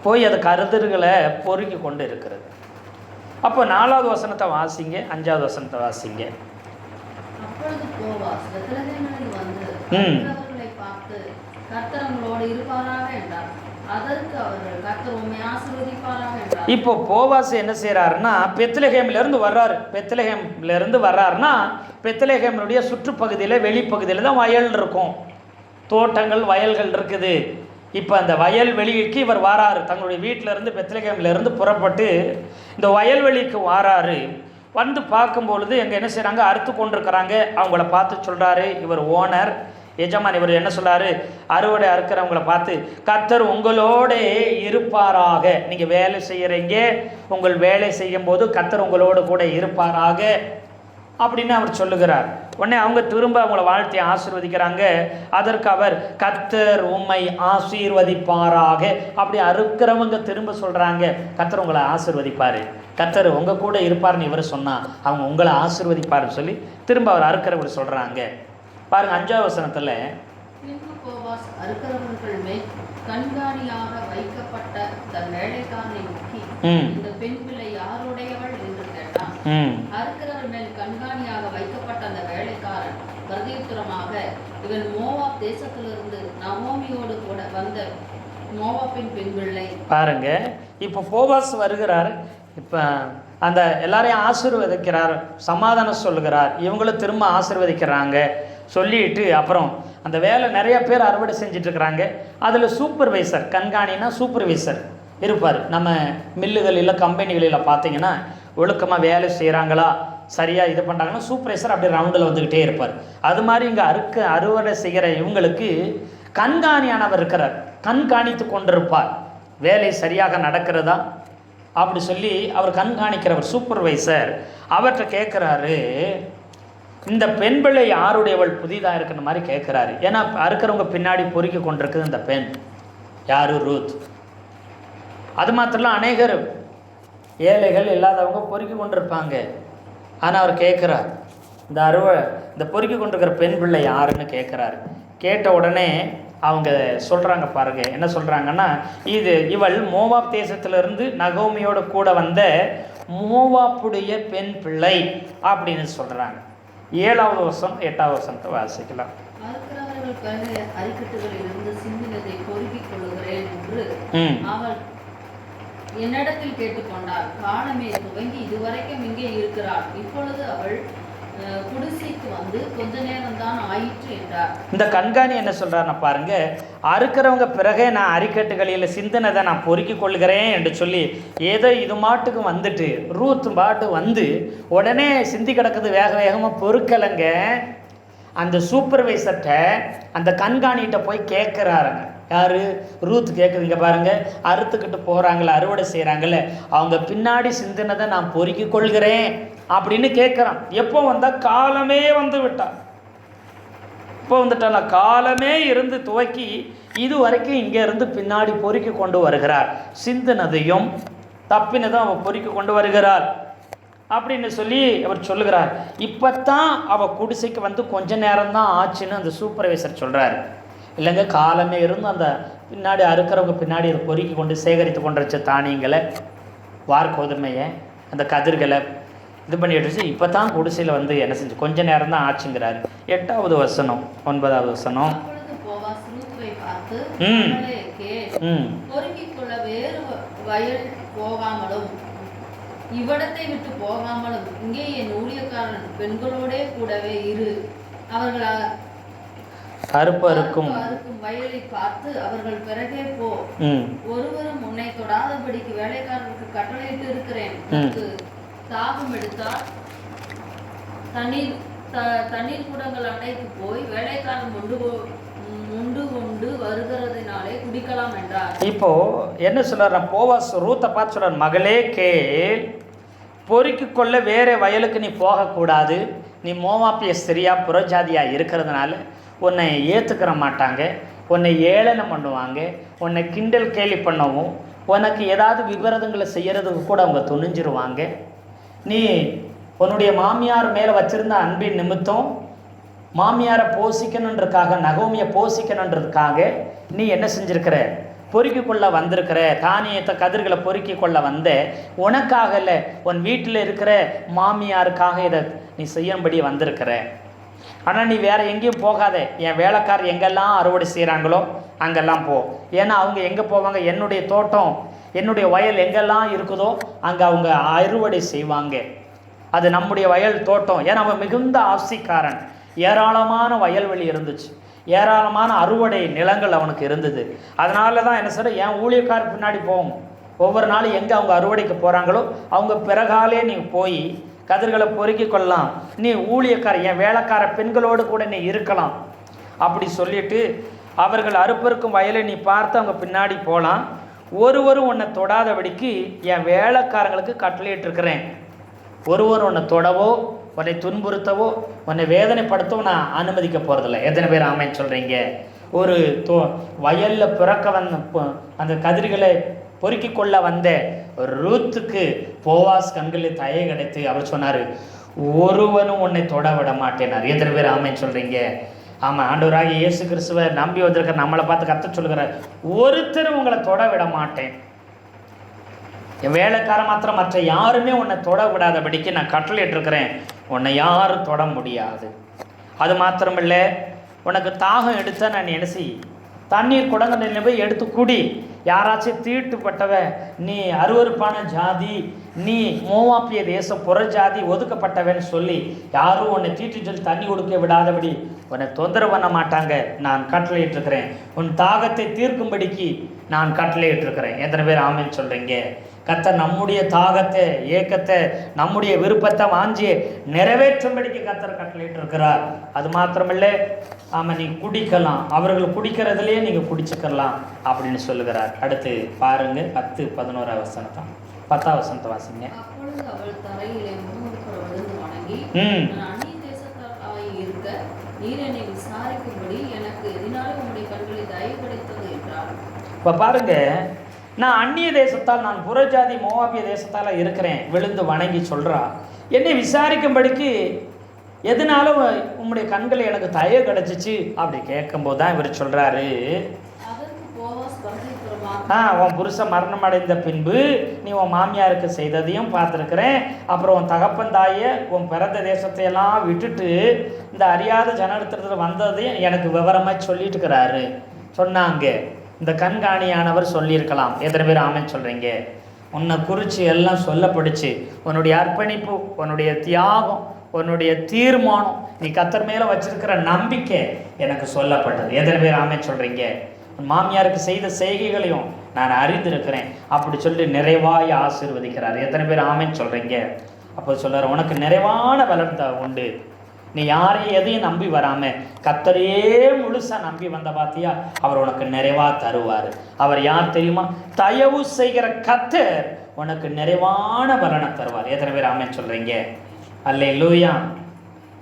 போய் அது கருதுகளை பொறுக்கி கொண்டு இருக்கிறது. அப்போ 4வது வசனத்தை வாசிங்க, 5வது வசனத்தை வாசிங்க. அப்பொழுது போவாஸ் பெத்லெகேமிலிருந்து வந்து அவர்களை பார்த்து, கர்த்தர் உங்களோடு இருப்பாராக என்றார். அதற்கு அவர்கள், கர்த்தர் உம்மை ஆசீர்வதிப்பாராக என்றார். இப்போ போவாஸ் என்ன செய்கிறாருன்னா, பெத்லெகேமிலிருந்து வர்றாரு. பெத்லெகேமிலிருந்து வர்றாருன்னா பெத்லெகேமினுடைய சுற்றுப்பகுதியில் வெளிப்பகுதியில் தான் வயல் இருக்கும், தோட்டங்கள் வயல்கள் இருக்குது. இப்போ அந்த வயல்வெளிக்கு இவர் வாராரு. தங்களுடைய வீட்டிலேருந்து பெத்லெகேமிலிருந்து புறப்பட்டு இந்த வயல்வெளிக்கு வாராரு. வந்து பார்க்கும்பொழுது எங்கே என்ன செய்கிறாங்க? அறுத்து கொண்டிருக்கிறாங்க. அவங்கள பார்த்து சொல்கிறாரு, இவர் ஓனர், எஜமான். இவர் என்ன சொல்கிறாரு? அறுவடை அறுக்கிறவங்கள பார்த்து, கர்த்தர் உங்களோட இருப்பாராக. நீங்கள் வேலை செய்கிறீங்க, உங்கள் வேலை செய்யும் போது கர்த்தர் உங்களோடு கூட இருப்பாராக அப்படின்னு அவர் சொல்லுகிறார். உடனே அவங்க திரும்ப அவங்கள வாழ்த்தி ஆசீர்வதிக்கிறாங்க. அதற்கு அவர் கர்த்தர் உம்மை ஆசீர்வதிப்பாராக. அப்படி அறுக்கிறவங்க திரும்ப சொல்கிறாங்க, கர்த்தர் உங்களை ஆசீர்வதிப்பார், கர்த்தர் உங்கள் கூட இருப்பார்னு இவர் சொன்னால் அவங்க உங்களை ஆசீர்வதிப்பார்னு சொல்லி திரும்ப அவர் அறுக்கிறவர் சொல்கிறாங்க. பாருங்கள் 5ஆம் வசனத்தில், பின்பு போவாஸ் அறுக்கிறவர்கள் மேல் கண்காணியாக வைக்கப்பட்ட தன் வேலைக்காரனை நோக்கி, இந்த பெண் பிள்ளை யாருடையவள் என்று கேட்டான். அறுக்கிறவர் மேல் கண்காணியாக வைக்கப்பட்ட அந்த வேலைக்காரன் பிரதியுத்தரமாக, இவன் மோவாப் தேசத்திலிருந்து நகோமியோடு கூட வந்த மோவாப்பின் பெண் பிள்ளை. பாருங்க, இப்போ போவாஸ் வருகிறார். இப்போ அந்த எல்லாரையும் ஆசீர்வதிக்கிறார், சமாதானம் சொல்லுகிறார், இவங்களும் திரும்ப ஆசீர்வதிக்கிறாங்க. சொல்லிட்டு அப்புறம் அந்த வேலை நிறைய பேர் அறுவடை செஞ்சிட்ருக்கிறாங்க. அதில் சூப்பர்வைசர், கண்காணினா சூப்பர்வைசர் இருப்பார். நம்ம மில்லுகளில் கம்பெனிகளில் பார்த்தீங்கன்னா ஒழுக்கமாக வேலை செய்கிறாங்களா, சரியாக இது பண்ணுறாங்கன்னா சூப்பர்வைசர் அப்படி ரவுண்டில் வந்துக்கிட்டே இருப்பார். அது மாதிரி இங்கே அறுவடை செய்கிற இவங்களுக்கு கண்காணியானவர் இருக்கிறார், கண்காணித்து கொண்டிருப்பார், வேலை சரியாக நடக்கிறதா அப்படி சொல்லி அவர் கண்காணிக்கிறவர் சூப்பர்வைசர். அவர்கிட்ட கேட்குறாரு, இந்த பெண் பிள்ளை யாருடையவள் புதிதாக இருக்கிற மாதிரி கேட்குறாரு. ஏன்னா அறுக்கிறவங்க பின்னாடி பொறுக்கி கொண்டிருக்குது இந்த பெண் யாரு, ரூத். அது மாத்திரம் அநேகர் ஏழைகள் இல்லாதவங்க பொறுக்கி கொண்டிருப்பாங்க. ஆனால் அவர் கேட்குறார், இந்த பொறுக்கி கொண்டிருக்கிற பெண் பிள்ளை யாருன்னு கேட்குறாரு. கேட்ட உடனே அவங்க சொல்கிறாங்க, பாருங்கள் என்ன சொல்கிறாங்கன்னா, இவள் மோவாப் தேசத்திலிருந்து நகோமியோடு கூட வந்த மோவாப்புடைய பெண் பிள்ளை அப்படின்னு சொல்கிறாங்க. 7ஆவது வருஷம் 8ஆவது வருஷத்தை வாசிக்கலாம். அறுக்கிறவர்கள் பிறகு அரிக்கட்டுகளிலிருந்து சிந்தினதை பொறுக்கிக் கொள்ளுகிறேன் என்று அவள் என்னிடத்தில் கேட்டுக்கொண்டாள். காலமே துவங்கி இதுவரைக்கும் இங்கே இருக்கிறாள். இப்பொழுது அவள் குடிசைக்கு வந்து கொஞ்ச நேரம் தான் ஆயிற்று என்றார். இந்த கண்காணி என்ன சொல்றாருன்னா பாருங்க, அறுக்கிறவங்க பிறகே நான் அரிக்கட்டுகளில் சிந்தனதை நான் பொறுக்கி கொள்கிறேன் என்று சொல்லி ஏதோ இது மாட்டுக்கு வந்துட்டு ரூத் பாட்டு வந்து உடனே சிந்தி கிடக்குது, வேக வேகமாக பொறுக்கலைங்க. அந்த சூப்பர்வைசர்கிட்ட அந்த கண்காணிகிட்ட போய் கேட்குறாருங்க. யார்? ரூத் கேட்குதுங்க. பாருங்கள், அறுத்துக்கிட்டு போகிறாங்களே, அறுவடை செய்கிறாங்களே, அவங்க பின்னாடி சிந்தினதை நான் பொறுக்கி கொள்கிறேன் அப்படின்னு கேட்குறான். எப்போ வந்தால் காலமே வந்து விட்டான். இப்போ வந்துட்டால காலமே இருந்து துவக்கி இது வரைக்கும் இங்கே இருந்து பின்னாடி பொறுக்கி கொண்டு வருகிறார். சிந்தினதையும் தப்பினதும் அவள் பொறுக்கி கொண்டு வருகிறார் அப்படின்னு சொல்லி அவர் சொல்லுகிறார். இப்போ தான் அவள் குடிசைக்கு வந்து கொஞ்ச நேரம்தான் ஆச்சுன்னு அந்த சூப்பர்வைசர் சொல்கிறார். இல்லைங்க, காலமே இருந்து அந்த பின்னாடி அறுக்கிறவங்க பின்னாடி அதை பொறுக்கி கொண்டு சேகரித்து கொண்டு வச்ச தானியங்களை, வார்கோதுமையை, அந்த கதிர்களை இது பண்ணி எடுத்து இப்போ தான் குடிசையில் வந்து என்ன செஞ்சு கொஞ்ச நேரம் தான் ஆச்சுங்கிறாரு. 8ஆவது வசனம் 9ஆவது வசனம். வேறு வயல் போகாமலும் இவ்விடத்தை விட்டு போகாமலும் இங்கே என் ஊழியக்காரன் பெண்களோடே கூடவே இரு. அவர்கள் அறுப்பறுக்கும் வயலை பார்த்து அவர்கள் பிறகே போ. ஒருவரும் உன்னை தொடாதபடிக்கு வேலைக்காரருக்கு கட்டளையிட்டு இருக்கிறேன். தாகம் எடுத்தால் தண்ணீர் கூடங்கள் அண்டைக்கு போய் வேலைக்காரன் முண்டு கொண்டு வருகிறதுனாலே குடிக்கலாம் என்றார். இப்போ என்ன சொல்றாரு? போவாஸ் ரூத்தை பார்த்து சொல்றார், மகளே கேள், பொறுக்கி கொள்ள வேற வயலுக்கு நீ போகக்கூடாது. நீ மோவாப்பிய ஸ்திரியா புறஜாதியா இருக்கிறதுனால உன்னை ஏற்றுக்கிற மாட்டாங்க, உன்னை ஏளனம் பண்ணுவாங்க, உன்னை கிண்டல் கேலி பண்ணவும், உனக்கு ஏதாவது விபரதங்களை செய்கிறதுக்கு கூட அவங்க துணிஞ்சிருவாங்க. நீ உன்னுடைய மாமியார் மேலே வச்சுருந்த அன்பின் நிமித்தம் மாமியாரை போஷிக்கணுன்றதுக்காக, நகோமியை போஷிக்கணுன்றதுக்காக நீ என்ன செஞ்சுருக்கிற? பொறுக்கி கொள்ள வந்திருக்கிற தானியத்தை கதிர்களை பொறுக்கி கொள்ள வந்த உனக்காக இல்லை, உன் வீட்டில் இருக்கிற மாமியாருக்காக இதை நீ செய்யும்படி வந்திருக்கிற. ஆனால் நீ வேறு எங்கேயும் போகாத, என் வேலைக்காரர் எங்கெல்லாம் அறுவடை செய்கிறாங்களோ அங்கெல்லாம் போ. ஏன்னா அவங்க எங்கே போவாங்க? என்னுடைய தோட்டம், என்னுடைய வயல் எங்கெல்லாம் இருக்குதோ அங்கே அவங்க அறுவடை செய்வாங்க. அது நம்முடைய வயல் தோட்டம். ஏன்னா அவன் மிகுந்த ஆசிக்காரன், ஏராளமான வயல்வெளி இருந்துச்சு, ஏராளமான அறுவடை நிலங்கள் அவனுக்கு இருந்தது. அதனால தான் என்ன சொல்ற, என் ஊழியக்காரர் பின்னாடி போகும். ஒவ்வொரு நாளும் எங்கே அவங்க அறுவடைக்கு போகிறாங்களோ அவங்க பிறகாலே நீ போய் கதிர்களை பொறுக்கி கொள்ளலாம். நீ ஊழியக்கார, என் வேலைக்கார பெண்களோடு கூட நீ இருக்கலாம் அப்படி சொல்லிட்டு அவர்கள் அறுப்பறுக்கும் வயலை நீ பார்த்து அவங்க பின்னாடி போகலாம். ஒருவரும் உன்னை தொடாதபடிக்கு என் வேலைக்காரங்களுக்கு கட்டளையிட்டிருக்கிறேன். ஒருவர் உன்னை தொடவோ உன்னை துன்புறுத்தவோ உன்னை வேதனைப்படுத்தவோ நான் அனுமதிக்க போகிறதில்ல. எத்தனை பேர் ஆமைன்னு சொல்கிறீங்க? ஒரு வயலில் பிறக்க வந்த அந்த கதிர்களை பொறுக்கி கொள்ள வந்த ரூத்துக்கு போவாஸ் கண்களில் தயை கிடைத்து அவர் சொன்னார், ஒருவனும் உன்னை தொட விட மாட்டேனார். எத்தனை பேர் ஆமைன்னு சொல்கிறீங்க? ஆமாம், ஆண்டவராகிய இயேசு கிறிஸ்துவை நம்பி வந்திருக்கிற நம்மளை பார்த்து கர்த்தர் சொல்லுகிறார், ஒருத்தரும் உங்களை தொட விட மாட்டேன். என் வேலைக்காரன் மாத்திரம் மற்ற யாருமே உன்னை தொட விடாதபடிக்கு நான் கட்டளையிட்டிருக்கிறேன். உன்னை யாரும் தொட முடியாது. அது மாத்திரமில்லை, உனக்கு தாகம் எடுத்தா நான் என்ன செய், தண்ணீர் குடங்கள்ல போய் எடுத்து குடி. யாராச்சும் தீட்டுப்பட்டவ, நீ அருவருப்பான ஜாதி, நீ மோவாப்பிய தேசம் புற ஜாதி, ஒதுக்கப்பட்டவன்னு சொல்லி யாரும் உன்னை தீட்டு சொல்லி தண்ணி கொடுக்க விடாதபடி உன்னை தொந்தரவு பண்ண மாட்டாங்க. நான் கட்டளையிட்டிருக்கிறேன். உன் தாகத்தை தீர்க்கும்படிக்கு நான் கட்டளையிட்டிருக்கிறேன். எத்தனை பேர் ஆமென் சொல்கிறீங்க? கர்த்தர் நம்முடைய தாகத்தை, ஏக்கத்தை, நம்முடைய விருப்பத்தை வாஞ்சி நிறைவேற்றும்படிக்கு கர்த்தர் கட்டளையிட்டிருக்கிறார். அது மாத்திரமில்லை, ஆமாம், நீங்கள் குடிக்கலாம், அவர்கள் குடிக்கிறதுலேயே நீங்கள் குடிச்சுக்கலாம் அப்படின்னு சொல்லுகிறார். அடுத்து பாருங்க 10, 11 வசனத்தான் 10 வசனத்தை வாசிங்க. அப்பொழுது அவள் தரையிலே முகமுகப்பட விழுந்து வணங்கி, நான் அந்நிய தேசத்தாய் இருக்க நீர் என்னை விசாரிக்கும்படி எனக்கு எதினாலும் உம்முடைய கண்களில் தயவு கிடைத்தது என்றார். இப்போ பாருங்க, நான் அந்நிய தேசத்தால், நான் புறஜாதி மோவாபிய தேசத்தால் இருக்கிறேன், விழுந்து வணங்கி சொல்கிறா, என்னை விசாரிக்கும்படிக்கு எதனாலும் உம்முடைய கண்கள் எனக்கு தயவு கிடச்சிச்சு அப்படி கேட்கும்போது தான் இவர் சொல்கிறாரு, உன் புருஷன் மரணம் அடைந்த பின்பு நீ உன் மாமியாருக்கு செய்ததையும் பார்த்துருக்கிறேன். அப்புறம் உன் தகப்பன் தாயை, உன் பிறந்த தேசத்தையெல்லாம் விட்டுட்டு இந்த அறியாத ஜனத்தில் வந்ததையும் எனக்கு விவரமாக சொல்லிட்டு இருக்கிறாரு சொன்னாங்க. இந்த கண்காணியானவர் சொல்லியிருக்கலாம். எத்தனை பேர் ஆமென் சொல்கிறீங்க? உன்னை குறித்து எல்லாம் சொல்லப்படுச்சு. உன்னுடைய அர்ப்பணிப்பு, உன்னுடைய தியாகம், உன்னுடைய தீர்மானம், நீ கர்த்தர் மேலே வச்சிருக்கிற நம்பிக்கை எனக்கு சொல்லப்பட்டது. எத்தனை பேர் ஆமென் சொல்கிறீங்க? மாமியாருக்கு செய்த செய்கைகளையும் நான் அறிந்திருக்கிறேன் அப்படி சொல்லி நிறைவாய் ஆசீர்வதிக்கிறார். எத்தனை பேர் ஆமென் சொல்கிறீங்க? அப்போ சொல்கிறார், உனக்கு நிறைவான வளர்த்த உண்டு. நீ யாரையும் எதையும் நம்பி வராமல் கர்த்தரையே முழுசாக நம்பி வந்த பார்த்தியா, அவர் உனக்கு நிறைவாக தருவார். அவர் யார் தெரியுமா? தயவு செய்கிற கர்த்தர் உனக்கு நிறைவான பலனை தருவார். எத்தனை பேர் ஆமென் சொல்கிறீங்க? அல்லேலூயா.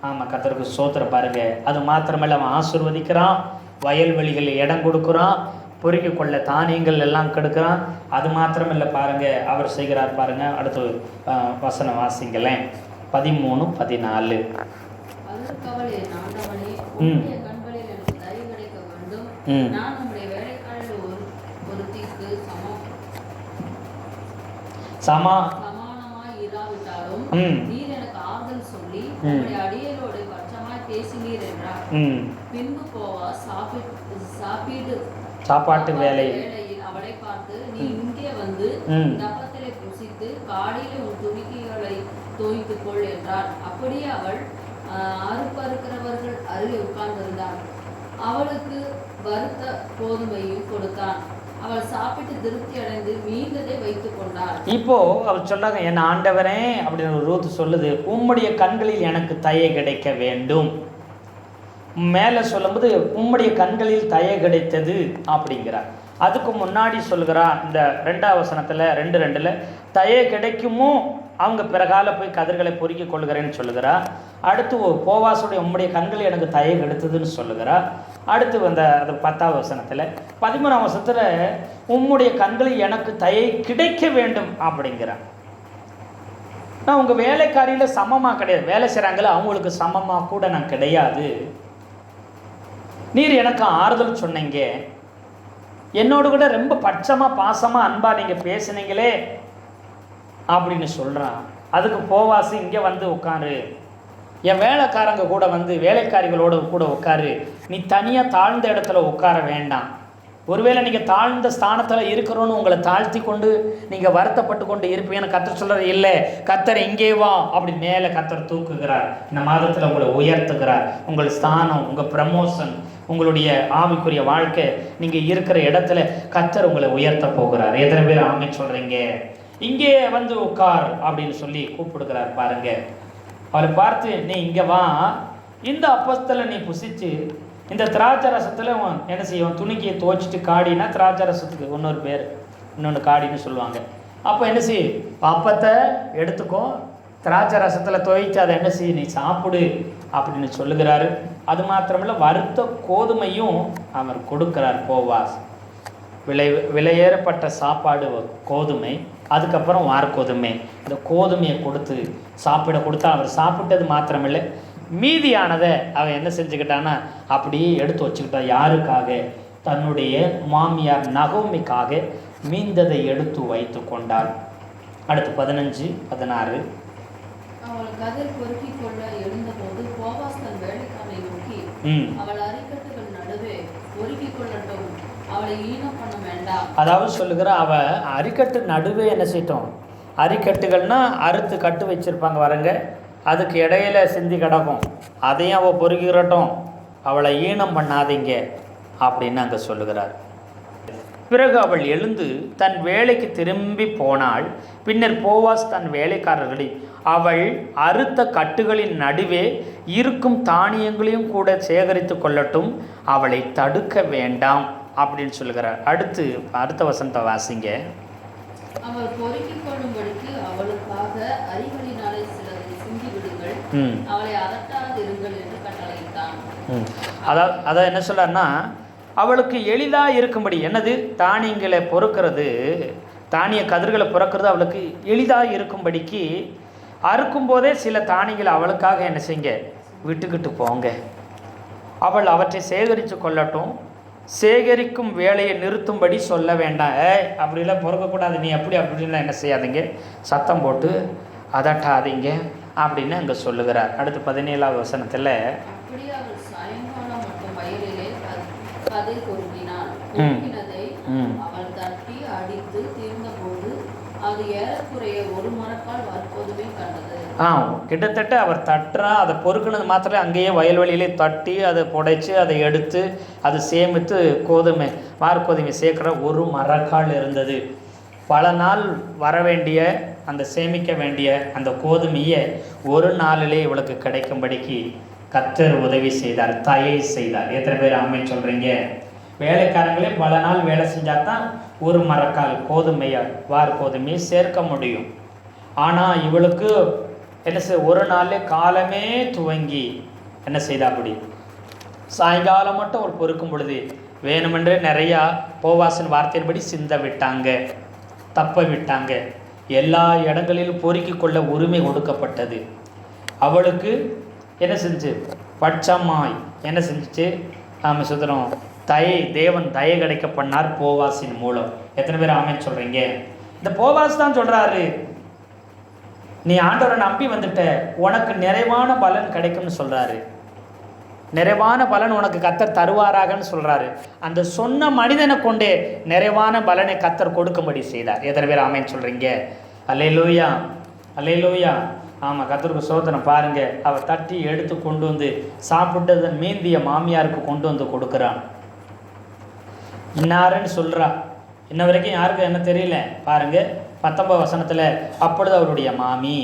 ஆமாம், கர்த்தருக்கு ஸ்தோத்திரம் பாருங்க. அது மாத்திரமல்ல, அவன் ஆசீர்வதிக்கிறான், வயல்வெளிகளில் இடம் கொடுக்குறான், பொறுக்கி கொள்ள தானியங்கள் எல்லாம் கெடுக்கிறான். அது மாத்திரமில்லை பாருங்க, அவர் செய்கிறார் பாருங்க. அடுத்து வசனம் வாசிங்களேன், 13, 14. சமானமாய் இராவிட்டாலும் நீர் எனக்கு ஆறுதல் சொல்லி உம்முடைய அடியேரோடு பட்சமாய் பேசினீர் என்றார். பின்பு போவாஸ் சாப்பாட்டு வேளையில் அவளை பார்த்து, நீ இங்கே வந்து தப்பத்திலே புசித்து காடியிலே உன் துணிக்கைகளை தோய்த்துக் கொள் என்றார். அப்படியே அவள் அறுப்பறுக்கிறவர்கள் அருகே உட்கார்ந்திருந்தாள். அவளுக்கு வறுத்த கோதுமையும் கொடுத்தான். அவள் சாப்பிட்டு திருப்தி அடைந்து மீந்ததை வைத்துக் கொண்டாள். இப்போ அவள் சொன்னாங்க, என் ஆண்டவரே அப்படின்னு ஒரு ரூத் சொல்லுது, உம்முடைய கண்களில் எனக்கு தயை கிடைக்க வேண்டும். மேலே சொல்லும்போது உம்முடைய கண்களில் தயை கிடைத்தது அப்படிங்கிறார். அதுக்கு முன்னாடி சொல்கிறா இந்த 2ஆம் வசனத்தில் 2:2 தயை கிடைக்குமோ அவங்க பிறகால போய் கதிர்களை பொறுக்கி கொள்கிறேன்னு சொல்லுகிறா. அடுத்து போவாசுடைய உம்முடைய கண்கள் எனக்கு தயை கிடைத்ததுன்னு சொல்லுகிறா. அடுத்து வந்த அது 10ஆம் வசனத்தில் 13ஆம் வசனத்தில் உம்முடைய கண்களில் எனக்கு தயை கிடைக்க வேண்டும் அப்படிங்கிறான். நான் உங்கள் வேலைக்காரியில் சமமாக கிடையாது, வேலை செய்கிறாங்களே அவங்களுக்கு சமமாக கூட நான் கிடையாது. நீர் எனக்கு ஆறுதல் சொன்னீங்க, என்னோடு கூட ரொம்ப பட்சமாக பாசமாக அன்பாக நீங்கள் பேசுனீங்களே அப்படின்னு சொல்கிறான். அதுக்கு போவாசி இங்கே வந்து உட்காரு, என் வேலைக்காரங்க கூட வந்து வேலைக்காரிகளோடு கூட உட்காரு, நீ தனியாக தாழ்ந்த இடத்துல உட்கார வேண்டாம். ஒருவேளை நீங்கள் தாழ்ந்த ஸ்தானத்தில் இருக்கிறோன்னு உங்களை தாழ்த்தி கொண்டு நீங்கள் வருத்தப்பட்டு கொண்டு இருப்பீங்கன்னு கர்த்தர் சொல்கிறது இல்லை. கர்த்தர் இங்கே வா அப்படி மேலே கர்த்தர் தூக்குகிறார். இந்த மாதத்தில் உங்களை உயர்த்துகிறார். உங்கள் ஸ்தானம், உங்கள் ப்ரமோஷன், உங்களுடைய ஆவிக்குரிய வாழ்க்கை, நீங்கள் இருக்கிற இடத்துல கர்த்தர் உங்களை உயர்த்த போகிறார். எத்தனை பேர் ஆமென் சொல்கிறீங்க? இங்கே வந்து உட்கார் அப்படின்னு சொல்லி கூப்பிடுகிறார் பாருங்க. அவளை பார்த்து, நீ இங்கே வா, இந்த அப்பத்தில் நீ புசிச்சு இந்த திராட்சை ரசத்தில் என்ன செய்வோம், துணிக்கையை துவைச்சிட்டு காடினா திராட்சை ரசத்துக்கு இன்னொரு பேர், இன்னொன்று காடின்னு சொல்லுவாங்க. அப்போ என்ன செய்ய, அப்பத்தை எடுத்துக்கோ, திராட்சை ரசத்தில் துவைச்சு அதை என்ன செய்ய நீ சாப்பிடு அப்படின்னு சொல்லுகிறாரு. அது மாத்திரமில்ல, வறுத்த கோதுமையும் அவர் கொடுக்கிறார் போவாஸ். விலையேறப்பட்ட சாப்பாடு கோதுமை, அதுக்கப்புறம் வார்கோதுமை. இந்த கோதுமையை கொடுத்து சாப்பிட கொடுத்தா அவர் சாப்பிட்டது மாத்திரமில்லை, மீதியானதை அவன் என்ன செஞ்சுக்கிட்டான்னா அப்படியே எடுத்து வச்சுக்கிட்டான். யாருக்காக? தன்னுடைய மாமியார் நகோமிக்காக மீந்ததை எடுத்து வைத்து கொண்டாள். அடுத்து 15, 16. அவள் கதிர் பொறுக்கிக் கொள்ள எழுந்தபோது போவாஸ் தன் வேலைக்காரனை நோக்கி, அவள் அரிக்கட்டுகள் நடுவே பொறுக்கிக் கொள்ளட்டும், அவளை ஈனம் பண்ண வேண்டாம். அதாவது சொல்லுகிற அவ அரிக்கட்டு நடுவே என்ன செய்யட்டும்? அரிக்கட்டுகள்னா அறுத்து கட்டு வச்சிருப்பாங்க வரங்க, அதுக்கு இடையில சிந்தி கிடக்கும், அதையும் அவள் பொறுக்கிறட்டும், அவளை ஈனம் பண்ணாதீங்க அப்படின்னு அங்கே சொல்லுகிறார். பிறகு அவள் எழுந்து தன் வேலைக்கு திரும்பி போனாள். பின்னர் போவாஸ் தன் வேலைக்காரர்களை அவள் அறுத்த கட்டுகளின் நடுவே இருக்கும் தானியங்களையும் கூட சேகரித்து கொள்ளட்டும், அவளை தடுக்க வேண்டாம் அப்படின்னு சொல்லுகிறார். அடுத்த வசனத்தை வாசிங்க. அவள் பொறுக்கிக் கொள்ளும்படிக்கு அவளுக்காக அரிகளினாலே சிலரை சிந்தி விடுங்கள், அவளை அதட்டாதிருங்கள் என்று கட்டளையிட்டான். அதான் என்ன சொல்றாருன்னா, அவளுக்கு எளிதாக இருக்கும்படி, என்னது தானியங்களை பொறுக்கிறது, தானிய கதிர்களை பொறுக்கிறது அவளுக்கு எளிதாக இருக்கும்படிக்கு அறுக்கும் போதே சில தானியங்களை அவளுக்காக என்ன செய்யுங்க, விட்டுக்கிட்டு போங்க, அவள் அவற்றை சேகரித்து கொள்ளட்டும், சேகரிக்கும் வேலையை நிறுத்தும்படி சொல்ல வேண்டாம். அப்படிலாம் பொறுக்கக்கூடாது, நீ அப்படின்லாம் என்ன செய்யாதீங்க, சத்தம் போட்டு அதட்டாதீங்க அப்படின்னு அங்கே சொல்லுகிறார். அடுத்து 17வது வசனத்தில், கதிர் பொறுக்கினாள். அவள் தட்டி அடித்து தீர்ந்தபோது அது ஏறக்குறைய ஒரு மரக்கால் வார்கோதுமை கண்டது. கிட்டத்தட்ட அவர் தட்டுறா, அதை பொறுக்கினது மாத்திரம் அங்கேயே வயல்வெளியிலே தட்டி அதை புடைச்சி அதை எடுத்து அதை சேமித்து வார்கோதுமை சேர்க்கிற ஒரு மரக்கால் இருந்தது. பல நாள் வர வேண்டிய அந்த சேமிக்க வேண்டிய அந்த கோதுமையை ஒரு நாளிலே இவளுக்கு கிடைக்கும்படிக்கு கர்த்தர் உதவி செய்தார், தயை செய்தார். எத்தனை பேர் ஆமென் சொல்கிறீங்க? வேலைக்காரங்களே பல நாள் வேலை செஞ்சால் தான் ஒரு மரக்கால் வார்கோதுமையை சேர்க்க முடியும். ஆனால் இவளுக்கு என்ன ஒரு நாள் காலமே துவங்கி என்ன செய்தா, அப்படி சாயங்காலம் மட்டும் ஒரு பொறுக்கும் பொழுது வேணுமென்றே நிறையா போவாசின் வார்த்தையின்படி சிந்த விட்டாங்க, தப்ப விட்டாங்க. எல்லா இடங்களிலும் பொறுக்கிக் கொள்ள உரிமை கொடுக்கப்பட்டது. அவளுக்கு என்ன செஞ்சு பட்சமாய் என்ன செஞ்சிச்சு, சுதரம் தேவன் தயை கிடைக்க பண்ணார் போவாசின் மூலம். எத்தனை பேர் ஆமென் சொல்கிறீங்க? இந்த போவாஸ் தான் சொல்கிறாரு, நீ ஆண்டவரை நம்பி வந்துட்ட, உனக்கு நிறைவான பலன் கிடைக்கும்னு சொல்கிறாரு. நிறைவான பலன் உனக்கு கர்த்தர் தருவாராகன்னு சொல்கிறாரு. அந்த சொன்ன மனிதனை கொண்டே நிறைவான பலனை கர்த்தர் கொடுக்கும்படி செய்தார். எத்தனை பேர் ஆமென் சொல்கிறீங்க? அல்லேலூயா, அல்லேலூயா. ஆமாம், கர்த்தருக்கு சோதனை பாருங்கள். அவள் தட்டி எடுத்து கொண்டு வந்து சாப்பிட்டதை மீந்திய மாமியாருக்கு கொண்டு வந்து கொடுக்குறான். இன்னாருன்னு சொல்கிறா, இன்ன வரைக்கும் யாருக்கும் என்ன தெரியல. பாருங்கள் 19 வசனத்தில், அப்பொழுது அவருடைய மாமி,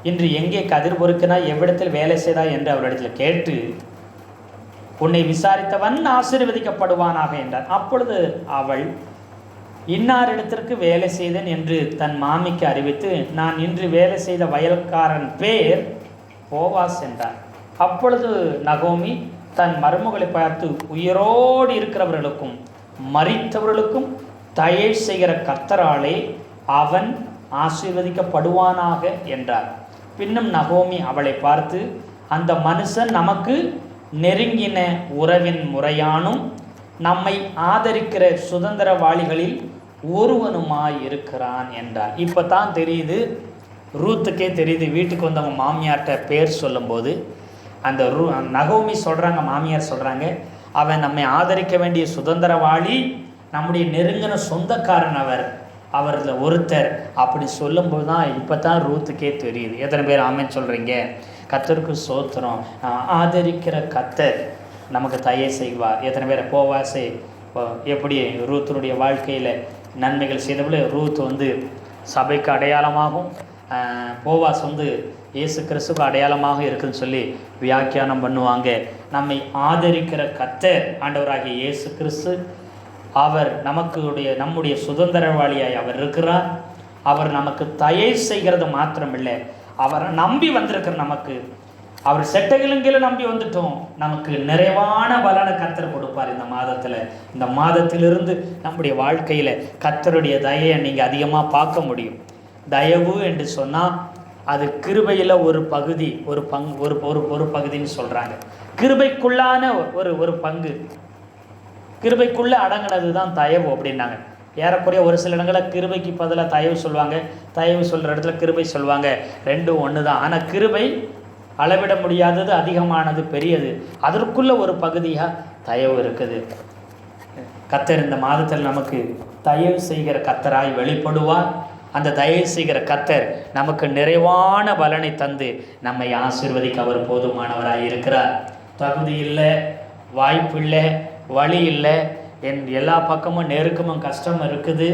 இன்று எங்கே கதிர் பொறுக்கினா எவ்விடத்தில் வேலை செய்தா என்று அவரிடத்தில் கேட்டு, உன்னை விசாரித்தவன் ஆசீர்வதிக்கப்படுவானாக என்றார். அப்பொழுது அவள், இன்னாரிடத்திற்கு வேலை செய்தேன் என்று தன் மாமிக்கு அறிவித்து, நான் இன்று வேலை செய்த வயல்காரன் பேர் போவாஸ் என்றார். அப்பொழுது நகோமி தன் மருமகளை பார்த்து, உயிரோடு இருக்கிறவர்களுக்கும் மரித்தவர்களுக்கும் தயை செய்கிற கர்த்தராலே அவன் ஆசீர்வதிக்கப்படுவானாக என்றார். பின்னும் நகோமி அவளை பார்த்து, அந்த மனுஷன் நமக்கு நெருங்கின உறவின் முறையானும் நம்மை ஆதரிக்கிற சுதந்திரவாளிகளில் ஒருவனுமாய் இருக்கிறான் என்றார். இப்போ தான் தெரியுது, ரூத்துக்கே தெரியுது. வீட்டுக்கு வந்தவங்க மாமியார்கிட்ட பேர் சொல்லும்போது அந்த நகோமி சொல்கிறாங்க, மாமியார் சொல்கிறாங்க, அவன் நம்மை ஆதரிக்க வேண்டிய சுதந்திரவாளி, நம்முடைய நெருங்கின சொந்தக்காரன் அவரில் ஒருத்தர் அப்படி சொல்லும்போது தான் இப்போ தான் ரூத்துக்கே தெரியுது. எத்தனை பேர் ஆமென் சொல்கிறீங்க? கர்த்தருக்கு ஸ்தோத்திரம். ஆதரிக்கிற கர்த்தர் நமக்கு தயை செய்வார். எத்தனை பேர் போவாசே எப்படி ரூத்தினுடைய வாழ்க்கையில் நன்மைகள் செய்தபோல ரூத் சபைக்கு அடையாளமாகும், போவாஸ் இயேசு கிறிஸ்துக்கு அடையாளமாக இருக்குன்னு சொல்லி வியாக்கியானம் பண்ணுவாங்க. நம்மை ஆதரிக்கிற கர்த்தர் ஆண்டவராகிய இயேசு கிறிஸ்து, அவர் நம்முடைய சுதந்திரவாளியாய் அவர் இருக்கிறார். அவர் நமக்கு தயை செய்கிறது மாத்திரமில்லை, அவரை நம்பி வந்திருக்கிற நமக்கு, அவர் செட்டைகளும் நம்பி வந்துட்டோம், நமக்கு நிறைவான பலனை கர்த்தர் கொடுப்பார் இந்த மாதத்தில். இந்த மாதத்திலிருந்து நம்முடைய வாழ்க்கையில் கர்த்தருடைய தயையை நீங்கள் அதிகமாக பார்க்க முடியும். தயவு என்று சொன்னால் அது கிருபையில் ஒரு பகுதி, ஒரு பகுதின்னு சொல்கிறாங்க. கிருபைக்குள்ளான ஒரு பங்கு, கிருபைக்குள்ளே அடங்கினது தான் தயவு அப்படின்னாங்க. ஏறக்குறைய ஒரு சில இடங்களில் கிருபைக்கு பதிலாக தயவு சொல்லுவாங்க, தயவு சொல்கிற இடத்துல கிருபை சொல்லுவாங்க. ரெண்டும் ஒன்று தான். ஆனால் கிருபை அளவிட முடியாதது, அதிகமானது, பெரியது. அதற்குள்ள ஒரு பகுதியாக தயவு இருக்குது. கர்த்தர் இந்த மாதத்தில் நமக்கு தயவு செய்கிற கர்த்தராய் வெளிப்படுவார். அந்த தயவு செய்கிற கர்த்தர் நமக்கு நிறைவான பலனை தந்து நம்மை ஆசீர்வதிக்க அவர் போதுமானவராய் இருக்கிறார். தகுதி இல்லை, வாய்ப்பு இல்லை, வழி இல்லை, என் எல்லா பக்கமும் நெருக்கமும் கஷ்டம் இருக்குது,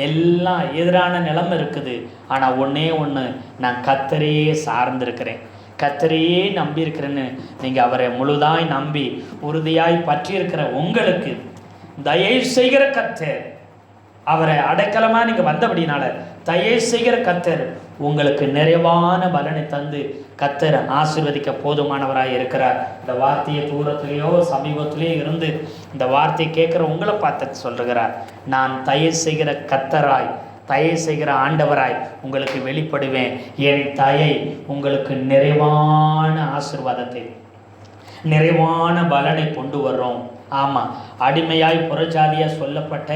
எல்லாம் எதிரான நிலைமை இருக்குது. ஆனால் ஒன்றே ஒன்று, நான் கர்த்தரையே சார்ந்திருக்கிறேன், கர்த்தரையே நம்பியிருக்கிறேன்னு நீங்கள் அவரை முழுதாய் நம்பி உறுதியாய் பற்றியிருக்கிற உங்களுக்கு தயவு செய்கிற கர்த்தர், அவரை அடைக்கலமாக நீங்கள் வந்தபடினால தயவு செய்கிற கர்த்தர் உங்களுக்கு நிறைவான பலனை தந்து கர்த்தர் ஆசீர்வதிக்க போதுமானவராக இருக்கிறார். இந்த வார்த்தையை தூரத்திலேயோ சமீபத்திலேயோ இருந்து இந்த வார்த்தையை கேட்குற உங்களை பார்த்து சொல்லுகிறார், நான் தயவு செய்கிற கர்த்தராய், தயை செய்கிற ஆண்டவராய் உங்களுக்கு வெளிப்படுவேன். என் தயை உங்களுக்கு நிறைவான ஆசீர்வாதத்தை, நிறைவான பலனை கொண்டு வர்றோம். ஆமாம், அடிமையாய் புறஜாதியாக சொல்லப்பட்ட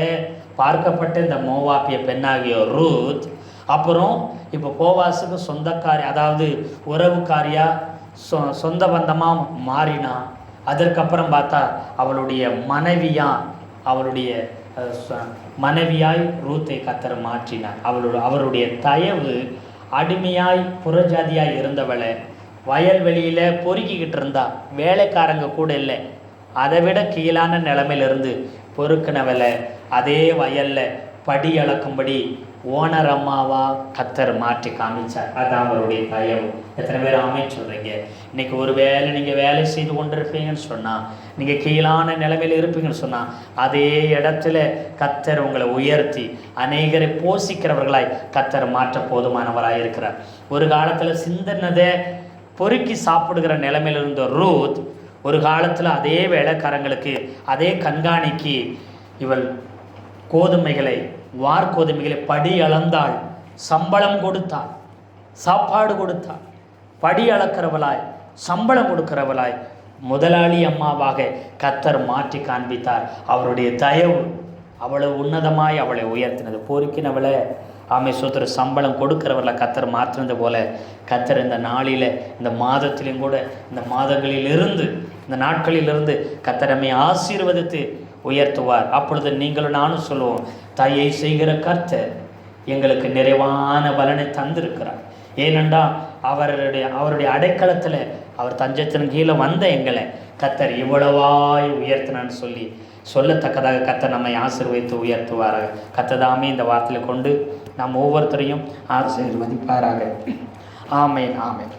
பார்க்கப்பட்ட இந்த மோவாப்பிய பெண்ணாகிய ரூத், அப்புறம் இப்போ போவாசுக்கு சொந்தக்காரி, அதாவது உறவுக்காரியா சொந்த பந்தமாக மாறினா. அதற்கப்புறம் பார்த்தா அவளுடைய மனைவியாய் ரூத்தை கர்த்தர் மாற்றினார். அவருடைய தயவு அடிமையாய் புறஜாதியாய் இருந்தவளை வயல்வெளியில் பொறுக்கிக்கிட்டு இருந்தா, வேலைக்காரங்க கூட இல்லை, அதை விட கீழான நிலைமையிலிருந்து பொறுக்கினவளை அதே வயலில் படி அளக்கும்படி ஓனர் அம்மாவா கர்த்தர் மாற்றி காமிச்சார். அதுதான் அவருடைய தயவு. எத்தனை பேர் ஆமென் சொல்கிறீங்க? இன்றைக்கி ஒரு வேலை நீங்கள் வேலை செய்து கொண்டிருப்பீங்கன்னு சொன்னால், நீங்கள் கீழான நிலைமையில் இருப்பீங்கன்னு சொன்னால், அதே இடத்துல கர்த்தர் உங்களை உயர்த்தி அநேகரை போஷிக்கிறவர்களாய் கர்த்தர் மாற்ற போதுமானவராக இருக்கிறார். ஒரு காலத்தில் சிந்தனதை பொறுக்கி சாப்பிடுகிற நிலைமையில் இருந்த ரூத் ஒரு காலத்தில் அதே வேலைக்காரங்களுக்கு, அதே கண்காணிக்கு இவள் வார்கோதுமைகளை படி அளந்தாள், சம்பளம் கொடுத்தாள், சாப்பாடு கொடுத்தாள். படி அளக்கிறவளாய், சம்பளம் கொடுக்கிறவளாய் முதலாளி அம்மாவாக கர்த்தர் மாற்றி காண்பித்தார். அவருடைய தயவு அவ்வளவு உன்னதமாய் அவளை உயர்த்தினது. பொறுக்கினவளை சோதர சம்பளம் கொடுக்கிறவர்களை கர்த்தர் மாற்றினது போல கர்த்தர் இந்த நாளில், இந்த மாதத்திலும் கூட, இந்த மாதங்களிலிருந்து, இந்த நாட்களிலிருந்து கர்த்தர் நம்மை ஆசீர்வதித்து உயர்த்துவார். அப்பொழுது நீங்களும் நானும் சொல்லுவோம், தயை செய்கிற கர்த்தர் எங்களுக்கு நிறைவான பலனை தந்திருக்கிறார். ஏனென்றால் அவருடைய அடைக்கலத்தில், அவர் தஞ்சத்தின் கீழே வந்த எங்களை கர்த்தர் இவ்வளவாய் உயர்த்தினான்னு சொல்லத்தக்கதாக கர்த்தர் நம்மை ஆசீர்வதித்து உயர்த்துவாராக. கர்த்ததாமே இந்த வார்த்தையில் கொண்டு நாம் ஒவ்வொருத்தரையும் ஆசீர்வதிப்பாராக. ஆமென், ஆமென்.